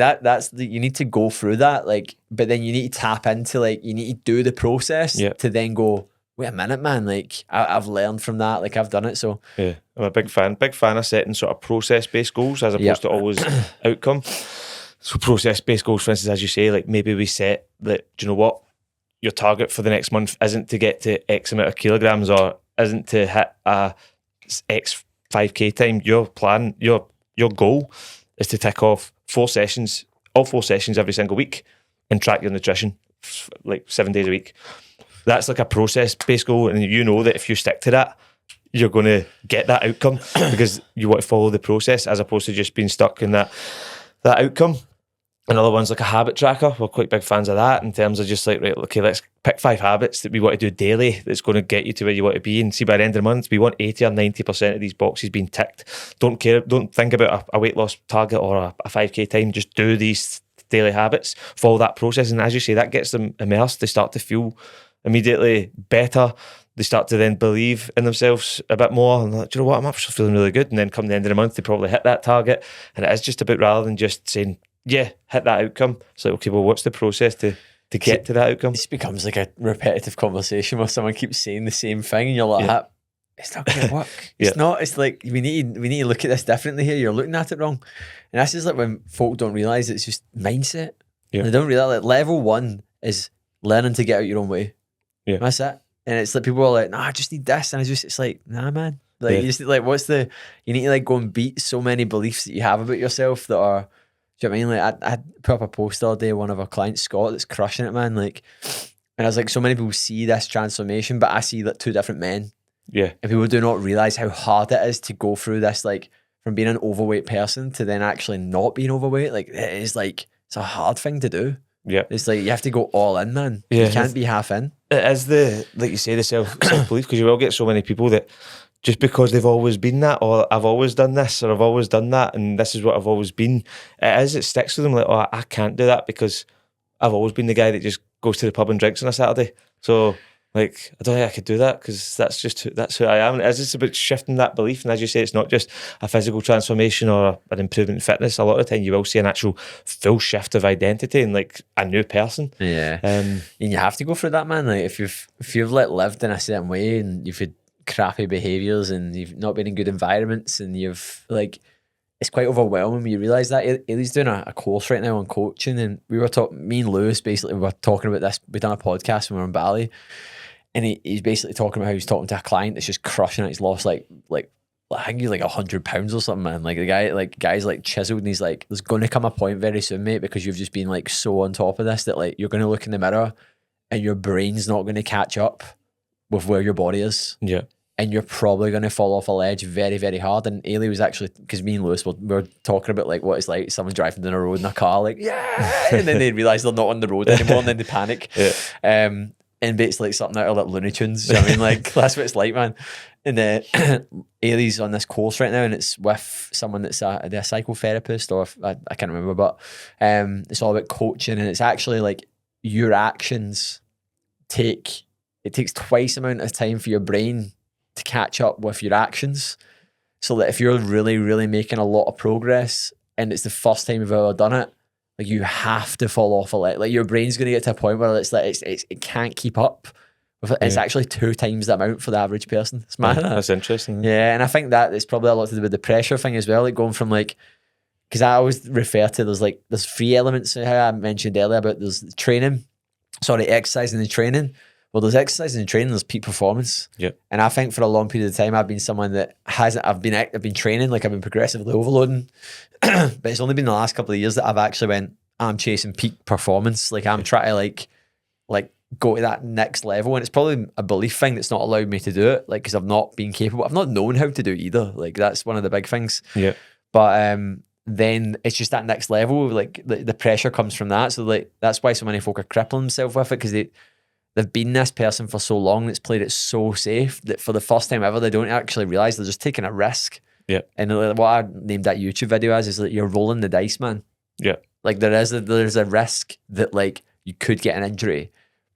you need to go through that, like, but then you need to tap into, like, you need to do the process to then go, wait a minute, man, like, I've learned from that, like, I've done it. So I'm a big fan of setting sort of process-based goals as opposed to always outcome. So process-based goals, for instance, as you say, like, maybe we set that, do you know what, your target for the next month isn't to get to X amount of kilograms, or isn't to hit a X 5K time. Your plan, your goal is to tick off all 4 sessions every single week, and track your nutrition like 7 days a week. That's like a process-based goal, and you know that if you stick to that, you're going to get that outcome because you want to follow the process as opposed to just being stuck in that outcome. Another one's like a habit tracker. We're quite big fans of that in terms of just like, right, okay, let's pick 5 habits that we want to do daily that's going to get you to where you want to be. And see, by the end of the month, we want 80 or 90% of these boxes being ticked. Don't think about a weight loss target or a 5K time. Just do these daily habits, follow that process. And as you say, that gets them immersed. They start to feel immediately better. They start to then believe in themselves a bit more. And like, do you know what? I'm actually feeling really good. And then come the end of the month, they probably hit that target. And it is just about, rather than just saying, hit that outcome. It's like, okay, well, what's the process to get to that outcome? This becomes like a repetitive conversation where someone keeps saying the same thing, and you're like, it's not going to work. It's not. It's like, we need to look at this differently here. You're looking at it wrong. And that's just like when folk don't realise it's just mindset. They don't realise, like, level 1 is learning to get out your own way. That's it. And it's like, people are like, nah, I just need this. And it's like, nah, man. Like, you just like, you need to like go and beat so many beliefs that you have about yourself that are, do you know what I mean? Like, I put up a post the other day, one of our clients, Scott, that's crushing it, man. Like, and I was like, so many people see this transformation, but I see like 2 different men. And people do not realize how hard it is to go through this, like, from being an overweight person to then actually not being overweight. Like, it is like, it's a hard thing to do. It's like, you have to go all in, man. You can't be half in. It is like you say, the self-belief, because you will get so many people that just because they've always been that, or I've always done this, or I've always done that, and this is what I've always been, it sticks to them, like, oh, I can't do that because I've always been the guy that just goes to the pub and drinks on a Saturday. So, like, I don't think I could do that because that's who I am. And it is just about shifting that belief. And as you say, it's not just a physical transformation or an improvement in fitness. A lot of the time you will see an actual full shift of identity and like a new person. And you have to go through that, man. Like, if you've like lived in a certain way and you've had crappy behaviours and you've not been in good environments and you've like, it's quite overwhelming when you realise that. He's doing a course right now on coaching, and we were me and Lewis basically were talking about this. We done a podcast when we were in Bali. And he's basically talking about how he's talking to a client that's just crushing it. He's lost like I think he's like 100 pounds or something, man. Like the guy's like chiseled, and he's like, there's going to come a point very soon, mate, because you've just been like so on top of this that like you're going to look in the mirror and your brain's not going to catch up with where your body is. And you're probably going to fall off a ledge very, very hard. And Ailey was actually, because me and Lewis were talking about like what it's like someone driving down a road in a car, like, and then they realise they're not on the road anymore, and then they panic. And it's like something out of like Looney Tunes. You know what I mean? Like, that's what it's like, man. And Ailey's on this course right now, and it's with someone that's a psychotherapist, or I can't remember, but it's all about coaching, and it's actually like your actions it takes twice the amount of time for your brain to catch up with your actions. So that if you're really, really making a lot of progress and it's the first time you've ever done it, like, you have to fall off a ledge. Like, your brain's going to get to a point where it's like it can't keep up with it. It's actually 2 times the amount for the average person. It's mad. That's interesting. Yeah, and I think that it's probably a lot to do with the pressure thing as well. Like, going from like, because I always refer to there's 3 elements. How I mentioned earlier about there's exercising and training. Well, there's exercise and training, there's peak performance. And I think for a long period of time, I've been someone that I've been training, like, I've been progressively overloading. But it's only been the last couple of years that I've actually I'm chasing peak performance. Like, I'm trying to like go to that next level. And it's probably a belief thing that's not allowed me to do it. Like, because I've not been capable. I've not known how to do it either. Like, that's one of the big things. But then it's just that next level. Like the pressure comes from that. So like that's why so many folk are crippling themselves with it, because they've been this person for so long that's played it so safe that for the first time ever they don't actually realize they're just taking a risk. Yeah. And what I named that YouTube video as is that you're rolling the dice, man. Yeah. Like there's a risk that like you could get an injury,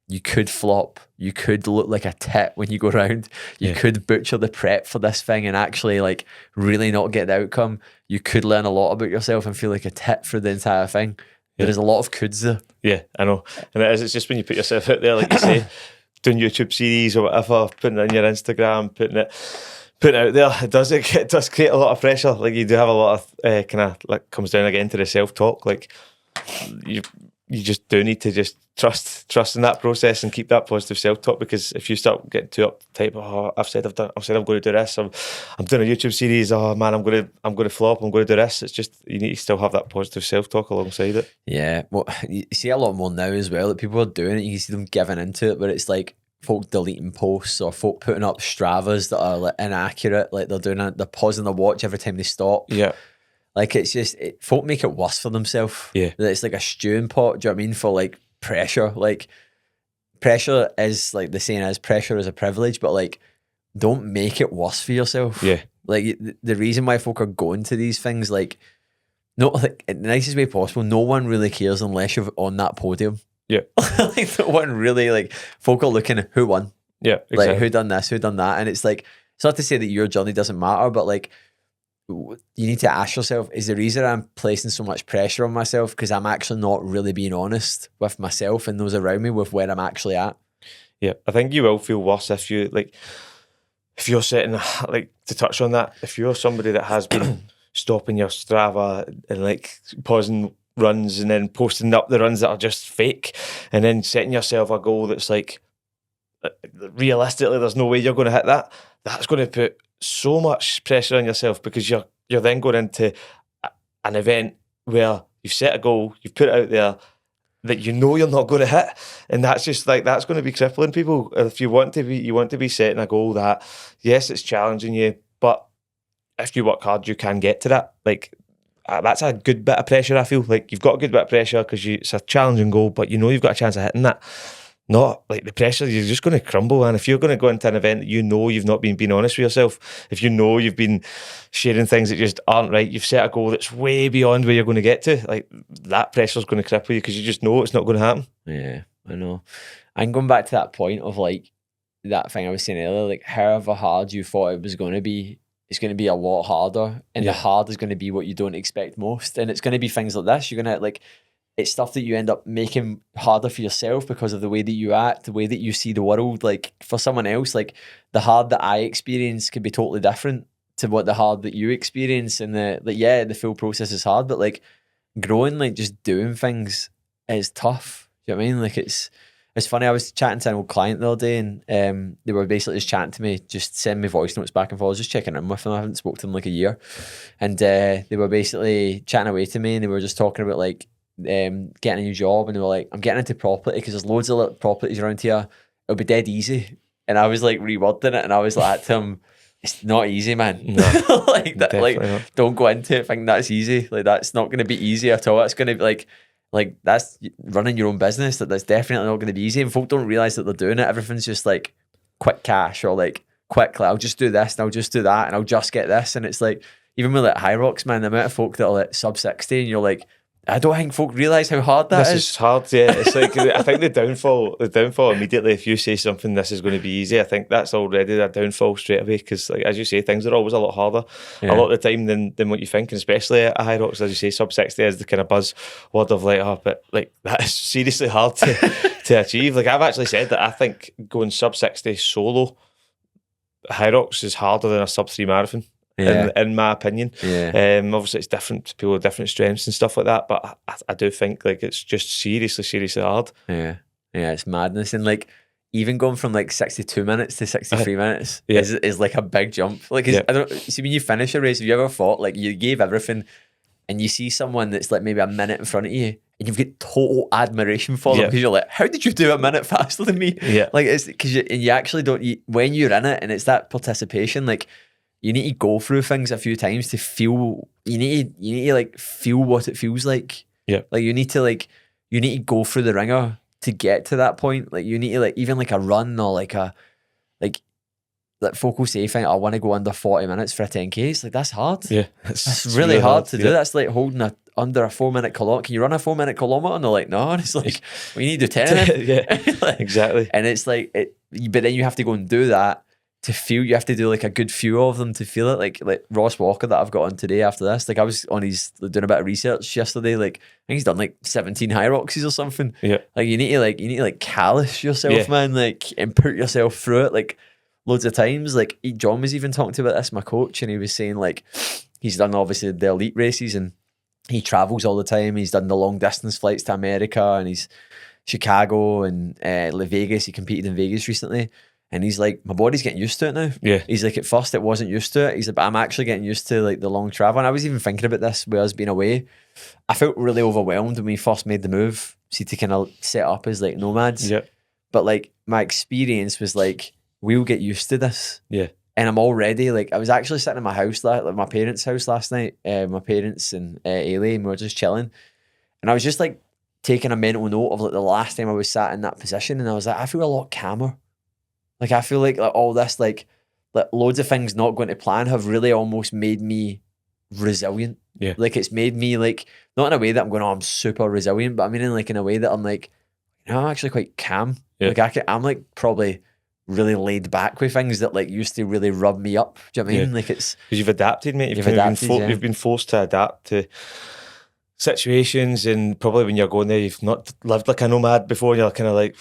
you could flop, you could look like a tit when you go around, you could butcher the prep for this thing and actually like really not get the outcome. You could learn a lot about yourself and feel like a tit for the entire thing. There's a lot of coulds there. Yeah, I know. And it's just when you put yourself out there, like you say, doing YouTube series or whatever, putting it on your Instagram, putting it out there, it does create a lot of pressure. Like you do have a lot of kind of like comes down again to the self-talk. Like you just do need to just trust in that process and keep that positive self-talk, because if you start getting too uptight, oh, I've said I'm going to do this, I'm doing a YouTube series, oh man, I'm going to flop, I'm going to do this. It's just, you need to still have that positive self-talk alongside it. Yeah, well, you see a lot more now as well that people are doing it. You see them giving into it, but it's like folk deleting posts or folk putting up Stravas that are like inaccurate, like they're pausing their watch every time they stop. Yeah. Like it's just, folk make it worse for themselves. Yeah. It's like a stewing pot, do you know what I mean, for like pressure. Like pressure is, like the saying is, pressure is a privilege, but like don't make it worse for yourself. Yeah. Like the reason why folk are going to these things, like, no, like in the nicest way possible, no one really cares unless you're on that podium. Yeah. Like no one really, like, folk are looking at who won. Yeah, exactly. Like who done this, who done that. And it's like, it's not to say that your journey doesn't matter, but like you need to ask yourself, is the reason I'm placing so much pressure on myself because I'm actually not really being honest with myself and those around me with where I'm actually at? Yeah, I think you will feel worse if you're setting, like, to touch on that, if you're somebody that has been stopping your Strava and like pausing runs and then posting up the runs that are just fake, and then setting yourself a goal that's like, realistically there's no way you're going to hit that, that's going to put so much pressure on yourself, because you're then going into an event where you've set a goal, you've put it out there that you know you're not going to hit, and that's just like, that's going to be crippling people. If you want to be setting a goal that, yes, it's challenging you, but if you work hard you can get to that. Like that's a good bit of pressure. I feel like you've got a good bit of pressure because it's a challenging goal, but you know you've got a chance of hitting that. Not like the pressure, you're just going to crumble. And if you're going to go into an event that you know you've not been being honest with yourself, if you know you've been sharing things that just aren't right, you've set a goal that's way beyond where you're going to get to, like that pressure's going to cripple you because you just know it's not going to happen. Yeah, I know. And going back to that point of like that thing I was saying earlier, like however hard you thought it was going to be, it's going to be a lot harder. And the hard is going to be what you don't expect most. And it's going to be things like this. You're going to like, it's stuff that you end up making harder for yourself because of the way that you act, the way that you see the world. Like for someone else, like the hard that I experience could be totally different to what the hard that you experience. And the full process is hard, but like growing, like just doing things is tough. You know what I mean? Like it's funny. I was chatting to an old client the other day, and they were basically just chatting to me, just sending me voice notes back and forth, just checking in with them. I haven't spoken to them like a year. And they were basically chatting away to me, and they were just talking about like, getting a new job, and they were like, I'm getting into property because there's loads of little properties around here, it'll be dead easy. And I was like rewording it, and I was like to him, it's not easy, man. No, like that, like not. Don't go into it thinking that's easy. Like that's not going to be easy at all. It's going to be like that's running your own business. That's definitely not going to be easy, and folk don't realize that they're doing it. Everything's just like quick cash, or like quick, like, I'll just do this and I'll just do that and I'll just get this. And it's like, even with like High Rocks, man, the amount of folk that are like sub 60 and you're like, I don't think folk realise how hard that is. This is hard, yeah. It's like, I think the downfall immediately, if you say something, this is going to be easy, I think that's already a downfall straight away, because like, as you say, things are always a lot harder a lot of the time than what you think, and especially at High Rocks, as you say, sub 60 is the kind of buzz word of like, oh, but like that is seriously hard to achieve. Like I've actually said that I think going sub 60 solo High Rocks is harder than a sub 3 marathon. In my opinion. Obviously it's different, people with different strengths and stuff like that, but I do think like it's just seriously hard. It's madness. And like even going from like 62 minutes to 63 minutes is like a big jump. Like I don't see, when you finish a race, have you ever thought like you gave everything and you see someone that's like maybe a minute in front of you and you've got total admiration for them because you're like, how did you do a minute faster than me? Like it's because you actually don't, when you're in it and it's that participation, like you need to go through things a few times to feel. You need to like feel what it feels like. Yeah. Like you need to go through the ringer to get to that point. Like you need to like even like a run or like folk will say, I want to go under 40 minutes for a 10K. It's like, that's hard. Yeah. That's really hard to do. That's like holding under a 4-minute kilometer. Can you run a 4-minute kilometer? And they're like, no. And it's like, we need to do 10. Yeah, like, exactly. And it's like, but then you have to go and do that to feel. You have to do like a good few of them to feel it. Like Ross Walker that I've got on today after this. Like I was on doing a bit of research yesterday. Like I think he's done like 17 high roxies or something. Yeah. Like you need to callous yourself, man. Like and put yourself through it. Like loads of times. Like John was even talking to about this, my coach, and he was saying like he's done obviously the elite races and he travels all the time. He's done the long distance flights to America and he's Chicago and Vegas. He competed in Vegas recently. And he's like, my body's getting used to it now. Yeah. He's like, at first it wasn't used to it. He's like, but I'm actually getting used to like the long travel. And I was even thinking about this with us being away. I felt really overwhelmed when we first made the move. See, to kind of set up as like nomads. Yeah. But like my experience was like, we'll get used to this. Yeah. And I'm already like, I was actually sitting in my house, like my parents' house last night. My parents and Ailey, and we were just chilling. And I was just like taking a mental note of like the last time I was sat in that position. And I was like, I feel a lot calmer. Like I feel like all this, like loads of things not going to plan have really almost made me resilient. Yeah. Like it's made me like, not in a way that I'm going, oh, I'm super resilient, but I mean in a way that I'm like, you know, I'm actually quite calm. Yeah. Like I'm like probably really laid back with things that like used to really rub me up. Do you know what I mean? Like it's because you've adapted, mate. You've been forced to adapt to situations, and probably when you're going there, you've not lived like a nomad before. You're kind of like,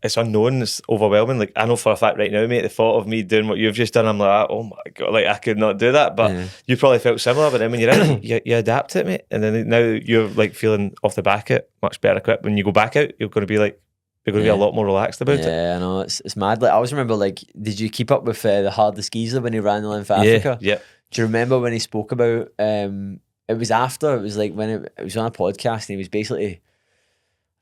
it's unknown, it's overwhelming. Like I know for a fact right now, mate, the thought of me doing what you've just done, I'm like, oh my God, like I could not do that. But you probably felt similar. But then when you're in it, you adapt it, mate. And then now you're like feeling off the back it, much better equipped. When you go back out, you're going to be a lot more relaxed about it. Yeah, I know, it's mad. Like I always remember, like, did you keep up with the Hardest Geezer when he ran the line for Africa? Yeah. Do you remember when he spoke about, it was like when it was on a podcast and he was basically,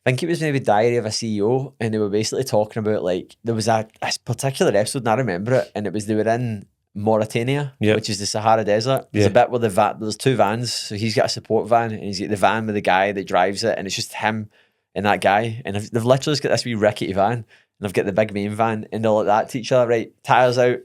I think it was maybe Diary of a CEO, and they were basically talking about like there was a particular episode and I remember it, and it was they were in Mauritania, which is the Sahara Desert. There's a bit where there's two vans, so he's got a support van and he's got the van with the guy that drives it, and it's just him and that guy, and they've literally just got this wee rickety van, and they've got the big main van, and they're like that to each other, right? Tires out.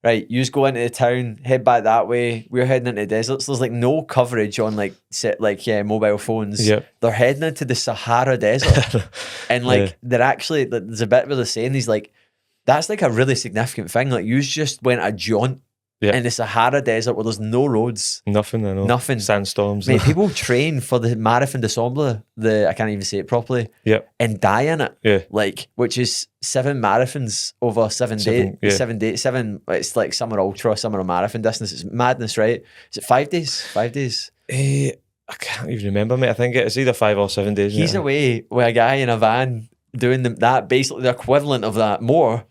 Right, you just go into the town, head back that way. We're heading into the desert. So there's like no coverage on mobile phones. Yep. They're heading into the Sahara Desert. And like they're actually, there's a bit where they're saying he's like, that's like a really significant thing. Like you just went a jaunt in the Sahara Desert where there's no roads. Nothing, I know. Nothing. Sandstorms. Mate, people train for the Marathon des Sables, I can't even say it properly, and die in it. Yeah. Like, which is 7 marathons over 7 days. 7 days. It's like some are ultra, some are a marathon distance. It's madness, right? Is it 5 days? 5 days? I can't even remember, mate. I think it's either 5 or 7 days. He's away with a guy in a van doing that, basically the equivalent of that, more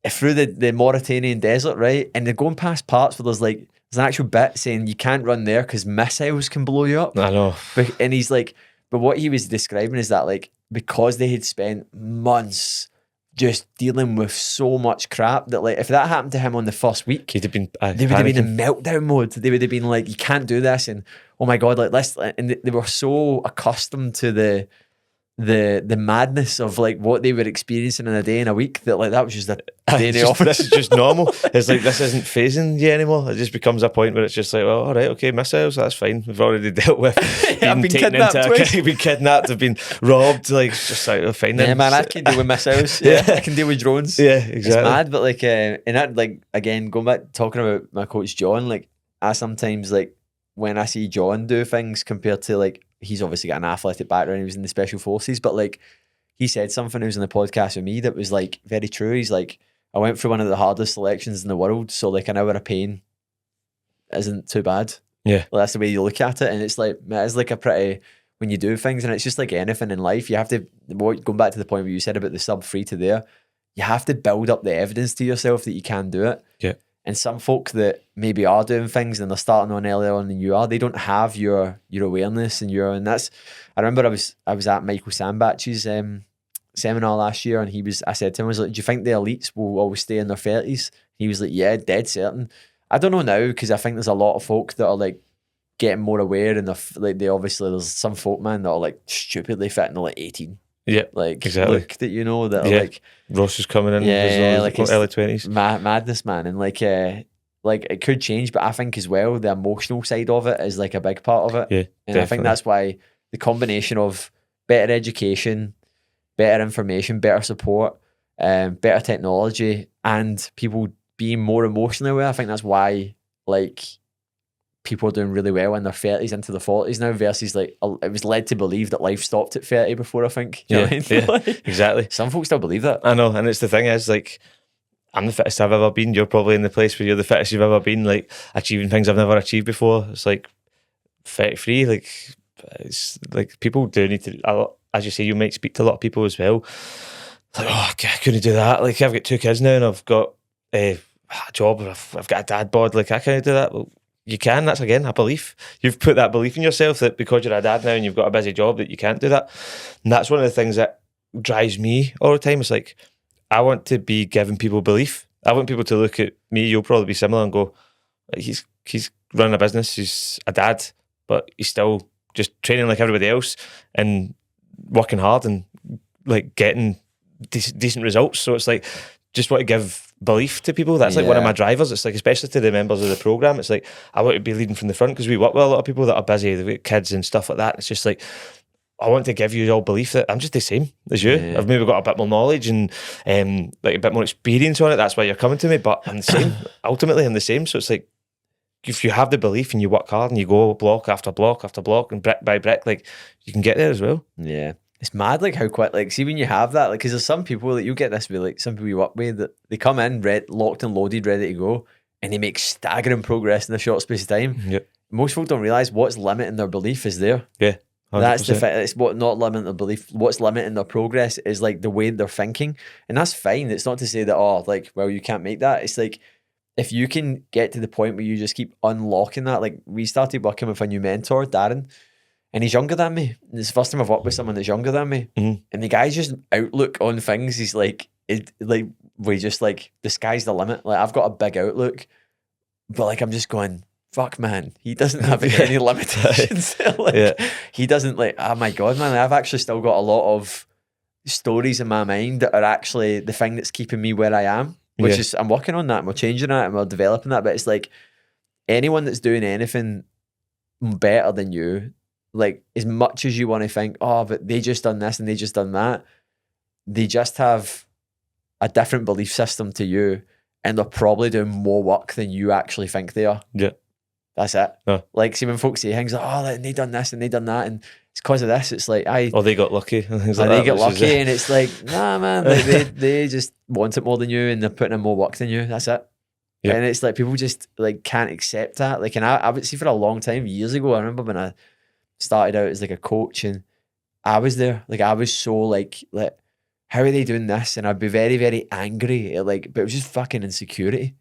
through the Mauritanian desert, right? And they're going past parts where there's an actual bit saying you can't run there because missiles can blow you up. I know. And he's like, but what he was describing is that like, because they had spent months just dealing with so much crap that like, if that happened to him on the first week, he'd have been they would have been in meltdown mode. They would have been like, you can't do this. And oh my God, like let's, and they were so accustomed to the madness of like what they were experiencing in a day and a week that like that was just a day in the office. This is just normal. It's like this isn't phasing you anymore. It just becomes a point where it's just like, well, all right, okay, missiles, that's fine. We've already dealt with I've been kidnapped twice. You've been kidnapped, I've been robbed. Like it's just like fine. Yeah, man, I can deal with missiles. Yeah, I can deal with drones. Yeah, exactly. It's mad, but like, and that like again going back talking about my coach John, like I sometimes like when I see John do things compared to like. He's obviously got an athletic background. He was in the special forces, but like he said something. He was on the podcast with me that was like very true. He's like, I went through one of the hardest selections in the world, so like an hour of pain isn't too bad. Yeah, well, that's the way you look at it, and it's like a pretty when you do things, and it's just like anything in life. You have to going back to the point where you said about the sub-3 to there. You have to build up the evidence to yourself that you can do it. Yeah. And some folk that maybe are doing things and they're starting on earlier on than you are, they don't have your awareness and that's. I remember I was at Michael Sandbach's seminar last year, and I said to him, I was like, do you think the elites will always stay in their 30s? He was like, yeah, dead certain. I don't know now, because I think there's a lot of folk that are like getting more aware, and they obviously, there's some folk, man, that are like stupidly fit and they're like 18. Yeah, Like, exactly. look, that that are Yeah. like Ross is coming in like early 20s. Madness, man. And like it could change, but I think as well the emotional side of it is like a big part of it. Yeah, and definitely. I think that's why the combination of better education, better information, better support, better technology, and people being more emotionally aware, I think that's why like people are doing really well in their 30s into their 40s now, versus like it was led to believe that life stopped at 30 before, I think. You know what I mean? Yeah, Like, exactly. some folks still believe that. I know, and it's the thing is, like, I'm the fittest I've ever been. You're probably in the place where you're the fittest you've ever been, like achieving things I've never achieved before. It's like 33, like it's like people do need to, as you say, you might speak to a lot of people as well. Like, oh, I couldn't do that. Like, I've got 2 kids now and I've got a job, I've got a dad bod, like I can't do that. Well, you can. That's again a belief. You've put that belief in yourself that because you're a dad now and you've got a busy job that you can't do that. And that's one of the things that drives me all the time. It's like, I want to be giving people belief. I want people to look at me, you'll probably be similar, and go, he's running a business, he's a dad, but he's still just training like everybody else and working hard and like getting decent results. So it's like, just want to give belief to people. That's like one of my drivers. It's like, especially to the members of the program, it's like, I want to be leading from the front, because we work with a lot of people that are busy, they've got kids and stuff like that. It's just like, I want to give you all belief that I'm just the same as you. I've maybe got a bit more knowledge and like a bit more experience on it. That's why you're coming to me, but I'm the same. Ultimately, I'm the same. So it's like, if you have the belief and you work hard and you go block after block after block and brick by brick, like, you can get there as well. Yeah. It's mad, like, how quick, like, see, when you have that, like, because there's some people that you get this with, like, some people you work with, that they come in locked and loaded, ready to go, and they make staggering progress in a short space of time. Yep. Most folk don't realise what's limiting their belief is there. Yeah. 100%. That's the fact. It's what not limiting their belief. What's limiting their progress is like the way they're thinking, and that's fine. It's not to say that, oh, like, well, you can't make that. It's like, if you can get to the point where you just keep unlocking that. Like, we started working with a new mentor, Darren, and he's younger than me. And it's the first time I've worked with someone that's younger than me, and the guy's just outlook on things. He's like, we just like, the sky's the limit. Like, I've got a big outlook, but like, I'm just going, fuck, man, he doesn't have any limitations. Like, he doesn't, like, oh my God, man, I've actually still got a lot of stories in my mind that are actually the thing that's keeping me where I am, which is, I'm working on that and we're changing that and we're developing that. But it's like, anyone that's doing anything better than you, like, as much as you want to think, oh, but they just done this and they just done that, they just have a different belief system to you, and they're probably doing more work than you actually think they are. Yeah. That's it. Like, see, when folks say things like, oh, like, they done this and they done that, and it's because of this, it's like, they got lucky and things like that. They get lucky, and it's like, nah, man, like, they just want it more than you, and they're putting in more work than you. That's it. Yep. And it's like, people just like can't accept that. Like, and I would see, for a long time, years ago, I remember when I started out as like a coach, and I was there, like, I was so like, how are they doing this? And I'd be very, very angry at, like, but it was just fucking insecurity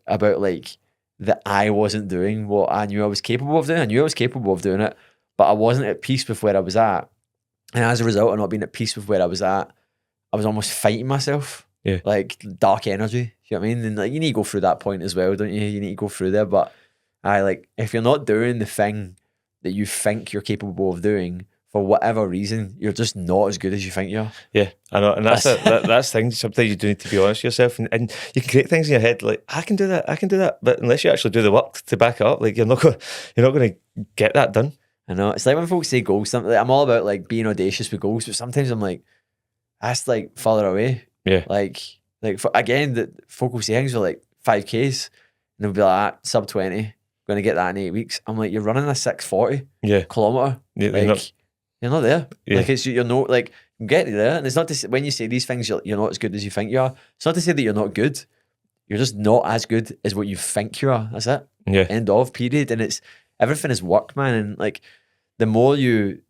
about, like, that I wasn't doing what I knew I was capable of doing. I knew I was capable of doing it, but I wasn't at peace with where I was at. And as a result of not being at peace with where I was at, I was almost fighting myself. Yeah. Like, dark energy. You know what I mean? And like, you need to go through that point as well, don't you? You need to go through there. But like, if you're not doing the thing that you think you're capable of doing, for whatever reason, you're just not as good as you think you are. Yeah, I know, and that's things. Sometimes you do need to be honest with yourself, and you can create things in your head like, I can do that, but unless you actually do the work to back it up, like, you're not going to get that done. I know, it's like when folks say goals. Something like, I'm all about like being audacious with goals, but sometimes I'm like, that's like further away. Yeah, like again, the folk will say things are like 5Ks, and they'll be like, sub 20, going to get that in 8 weeks. I'm like, you're running a 640 kilometer. Yeah, like, you're not there. Yeah. Like, you're not, like, get there. And it's not to say, when you say these things, you're not as good as you think you are. It's not to say that you're not good. You're just not as good as what you think you are. That's it. Yeah. End of, period. And it's, everything is work, man. And like, the more you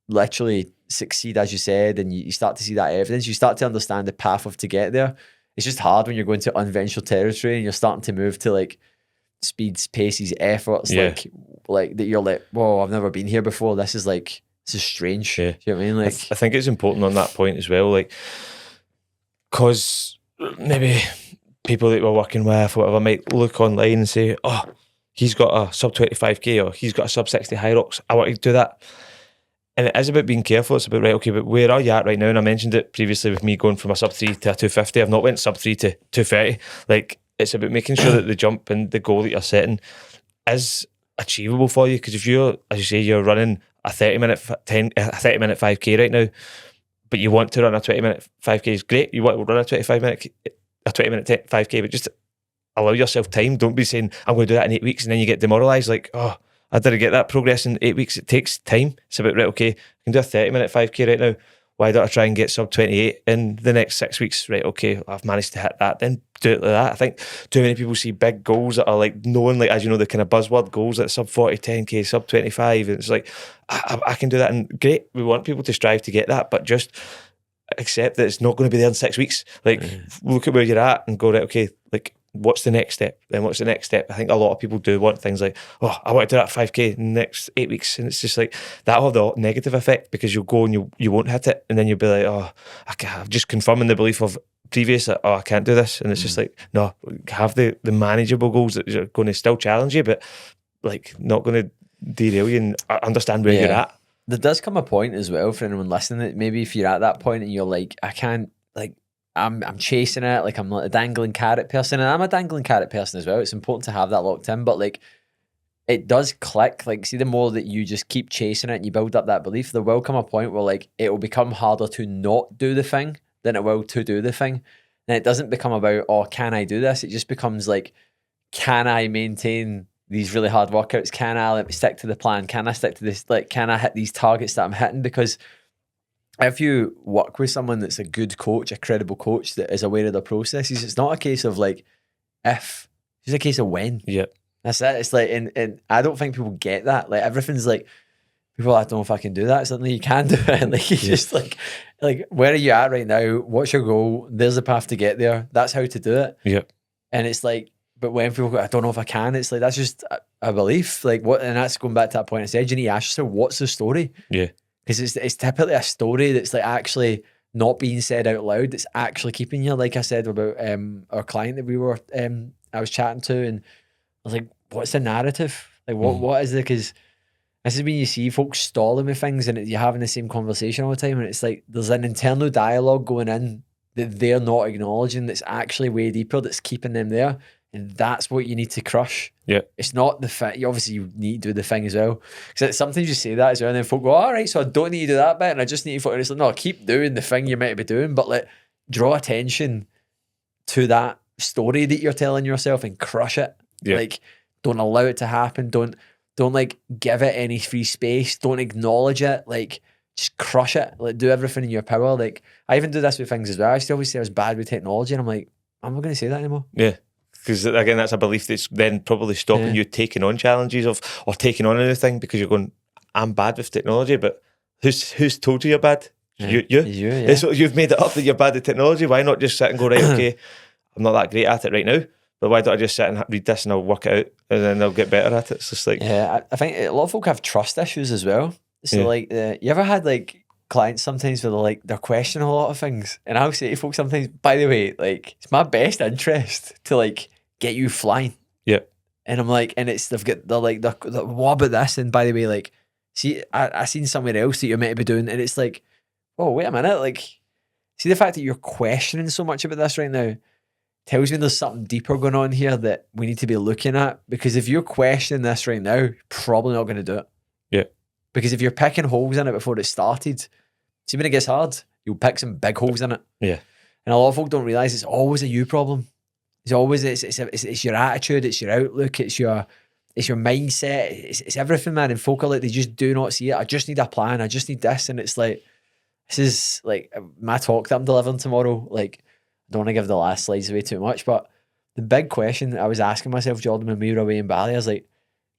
literally succeed, as you said, and you start to see that evidence, you start to understand the path of to get there. It's just hard when you're going to unventured territory and you're starting to move to like speeds, paces, efforts, like that you're like, whoa, I've never been here before. This is strange. Yeah. You know what I mean? Like, I think it's important on that point as well, like, because maybe people that we're working with, whatever, might look online and say, oh, he's got a sub 25k or he's got a sub 60 high rocks. I want to do that. And it is about being careful. It's about, right, okay, but where are you at right now? And I mentioned it previously with me going from a sub 3 to a 250. I've not went sub 3 to 230. Like, it's about making sure that the jump and the goal that you're setting is achievable for you. Because if you're, as you say, you're running a 30-minute 5k right now, but you want to run a 20-minute 5k, is great. You want to run a 20-minute 5k, but just allow yourself time. Don't be saying, I'm going to do that in 8 weeks, and then you get demoralised. Like, oh, I didn't get that progress in 8 weeks. It takes time. It's about, right, okay, I can do a 30-minute 5k right now. Why don't I try and get sub 28 in the next 6 weeks? Right, okay, I've managed to hit that. Then do it like that. I think too many people see big goals that are like known, like, as you know, the kind of buzzword goals like sub 40, 10k, sub 25. And it's like, I can do that. And great, we want people to strive to get that, but just accept that it's not going to be there in 6 weeks. Like, look at where you're at and go, right, okay, like, what's the next step? Then what's the next step? I think a lot of people do want things like, oh, I want to do that 5k in the next 8 weeks. And it's just like, that'll have the negative effect, because you'll go and you won't hit it. And then you'll be like, oh, I'm just confirming the belief of previous, that, oh, I can't do this. And it's just like, no, have the manageable goals that are going to still challenge you, but like not going to derail you, and understand where you're at. There does come a point as well for anyone listening that maybe if you're at that point and you're like, I can't, like, I'm chasing it, like I'm not a dangling carrot person, and I'm a dangling carrot person as well. It's important to have that locked in, but like, it does click. Like, see, the more that you just keep chasing it and you build up that belief, there will come a point where like it will become harder to not do the thing than it will to do the thing. And it doesn't become about, oh, can I do this? It just becomes like, can I maintain these really hard workouts? Can I let me stick to the plan? Can I stick to this? Like, can I hit these targets that I'm hitting? Because if you work with someone that's a good coach, a credible coach that is aware of their processes, it's not a case of like if, it's a case of when. Yeah. That's it. It's like, and I don't think people get that. Like, everything's like, people, I don't know if I can do that. Suddenly you can do it. Like, you just like, where are you at right now? What's your goal? There's a path to get there. That's how to do it. Yeah. And it's like, but when people go, I don't know if I can, it's like, that's just a belief. Like, what, and that's going back to that point I said, you need to ask yourself, what's the story? Yeah. Because it's typically a story that's like actually not being said out loud. That's actually keeping you. Like I said about our client that we were, I was chatting to, and I was like, what's the narrative? Like, what is it? Because this is when you see folks stalling with things and you're having the same conversation all the time, and it's like there's an internal dialogue going in that they're not acknowledging that's actually way deeper, that's keeping them there. And that's what you need to crush. Yeah. It's not the thing. Obviously, you need to do the thing as well. Because sometimes you say that as well, and then folk go, all right, so I don't need to do that bit, and I just need to... And it's like, no, keep doing the thing you might be doing, but like, draw attention to that story that you're telling yourself and crush it. Yeah. Like, don't allow it to happen. Don't like give it any free space. Don't acknowledge it. Like, just crush it. Like, do everything in your power. Like, I even do this with things as well. I used to always say I was bad with technology, and I'm like, I'm not going to say that anymore. Yeah. Because again, that's a belief that's then probably stopping you taking on challenges or taking on anything, because you're going, I'm bad with technology, but who's told you you're bad? You. Yeah. So you've made it up that you're bad at technology. Why not just sit and go, right, okay, I'm not that great at it right now, but why don't I just sit and read this and I'll work it out and then I'll get better at it? It's just like... Yeah, I think a lot of folk have trust issues as well. So like, you ever had like clients sometimes where they're questioning a lot of things, and I'll say to folks sometimes, by the way, like, it's my best interest to like get you flying. Yeah. And I'm like, and they're like, what about this? And by the way, like, see, I seen somewhere else that you're meant to be doing, and it's like, oh, wait a minute, like, see, the fact that you're questioning so much about this right now tells me there's something deeper going on here that we need to be looking at. Because if you're questioning this right now, you're probably not going to do it. Yeah. Because if you're picking holes in it before it started, see, when it gets hard, you'll pick some big holes in it. Yeah. And a lot of folk don't realise it's always a you problem. It's always, it's your attitude, it's your outlook, it's your mindset, it's everything, man. And folk are like, they just do not see it. I just need a plan, I just need this. And it's like, this is like my talk that I'm delivering tomorrow. Like, I don't want to give the last slides away too much, but the big question I was asking myself, Jordan, when we were away in Bali, I was like,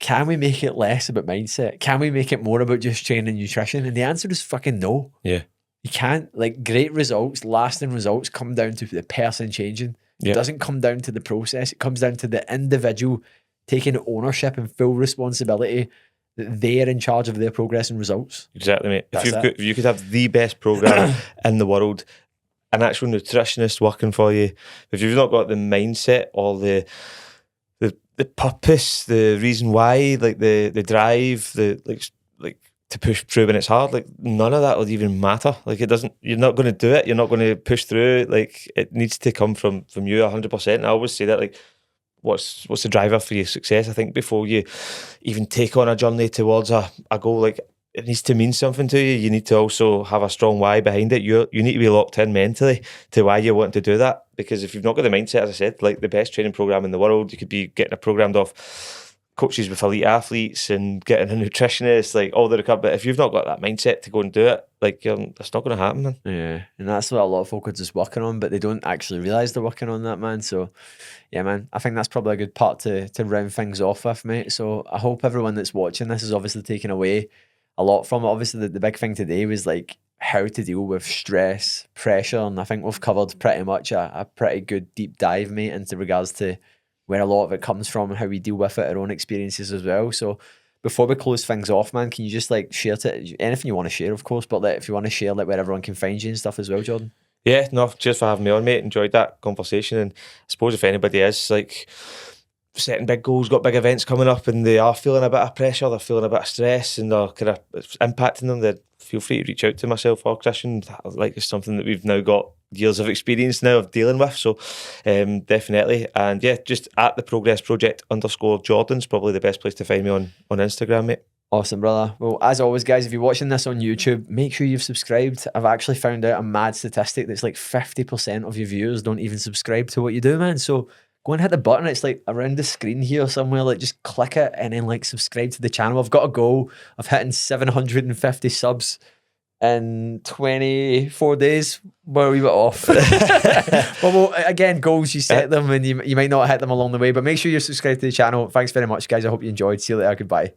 can we make it less about mindset? Can we make it more about just training and nutrition? And the answer is fucking no. Yeah. You can't. Like, great results, lasting results come down to the person changing. Yeah. It doesn't come down to the process. It comes down to the individual taking ownership and full responsibility that they are in charge of their progress and results. Exactly, mate. If you could have the best program in the world, an actual nutritionist working for you, if you've not got the mindset or the purpose, the reason why, like the drive, the like to push through when it's hard, like none of that would even matter. Like it doesn't. You're not going to do it. You're not going to push through. Like it needs to come from you 100%. I always say that. Like what's the driver for your success? I think before you even take on a journey towards a goal, like it needs to mean something to you. You need to also have a strong why behind it. You need to be locked in mentally to why you want to do that. Because if you've not got the mindset, as I said, like the best training program in the world, you could be getting it programmed off coaches with elite athletes and getting a nutritionist, like all the recovery. But if you've not got that mindset to go and do it, like that's not going to happen, man. Yeah, and that's what a lot of folk are just working on, but they don't actually realise they're working on that, man. So yeah, man, I think that's probably a good part to round things off with, mate. So I hope everyone that's watching this is obviously taking away a lot from it. Obviously, the big thing today was like how to deal with stress, pressure, and I think we've covered pretty much a pretty good deep dive, mate, into regards to where a lot of it comes from and how we deal with it, our own experiences as well. So before we close things off, man, can you just like share anything you want to share, of course, but like, if you want to share like where everyone can find you and stuff as well, Jordan? Yeah, no, cheers for having me on, mate. Enjoyed that conversation, and I suppose if anybody is like setting big goals, got big events coming up, and they are feeling a bit of pressure, they're feeling a bit of stress, and they're kind of it's impacting them, then feel free to reach out to myself or Christian. Like it's something that we've now got years of experience now of dealing with, so definitely. And yeah, just at the Progress Project _Jordan's probably the best place to find me on Instagram, mate. Awesome, brother. Well, as always, guys, if you're watching this on YouTube, make sure you've subscribed. I've actually found out a mad statistic that's like 50% of your viewers don't even subscribe to what you do, man. So go and hit the button. It's like around the screen here somewhere. Like just click it and then like subscribe to the channel. I've got a goal of hitting 750 subs in 24 days. We're a wee bit off. Well, again, goals, you set them and you might not hit them along the way, but make sure you're subscribed to the channel. Thanks very much, guys. I hope you enjoyed. See you later. Goodbye.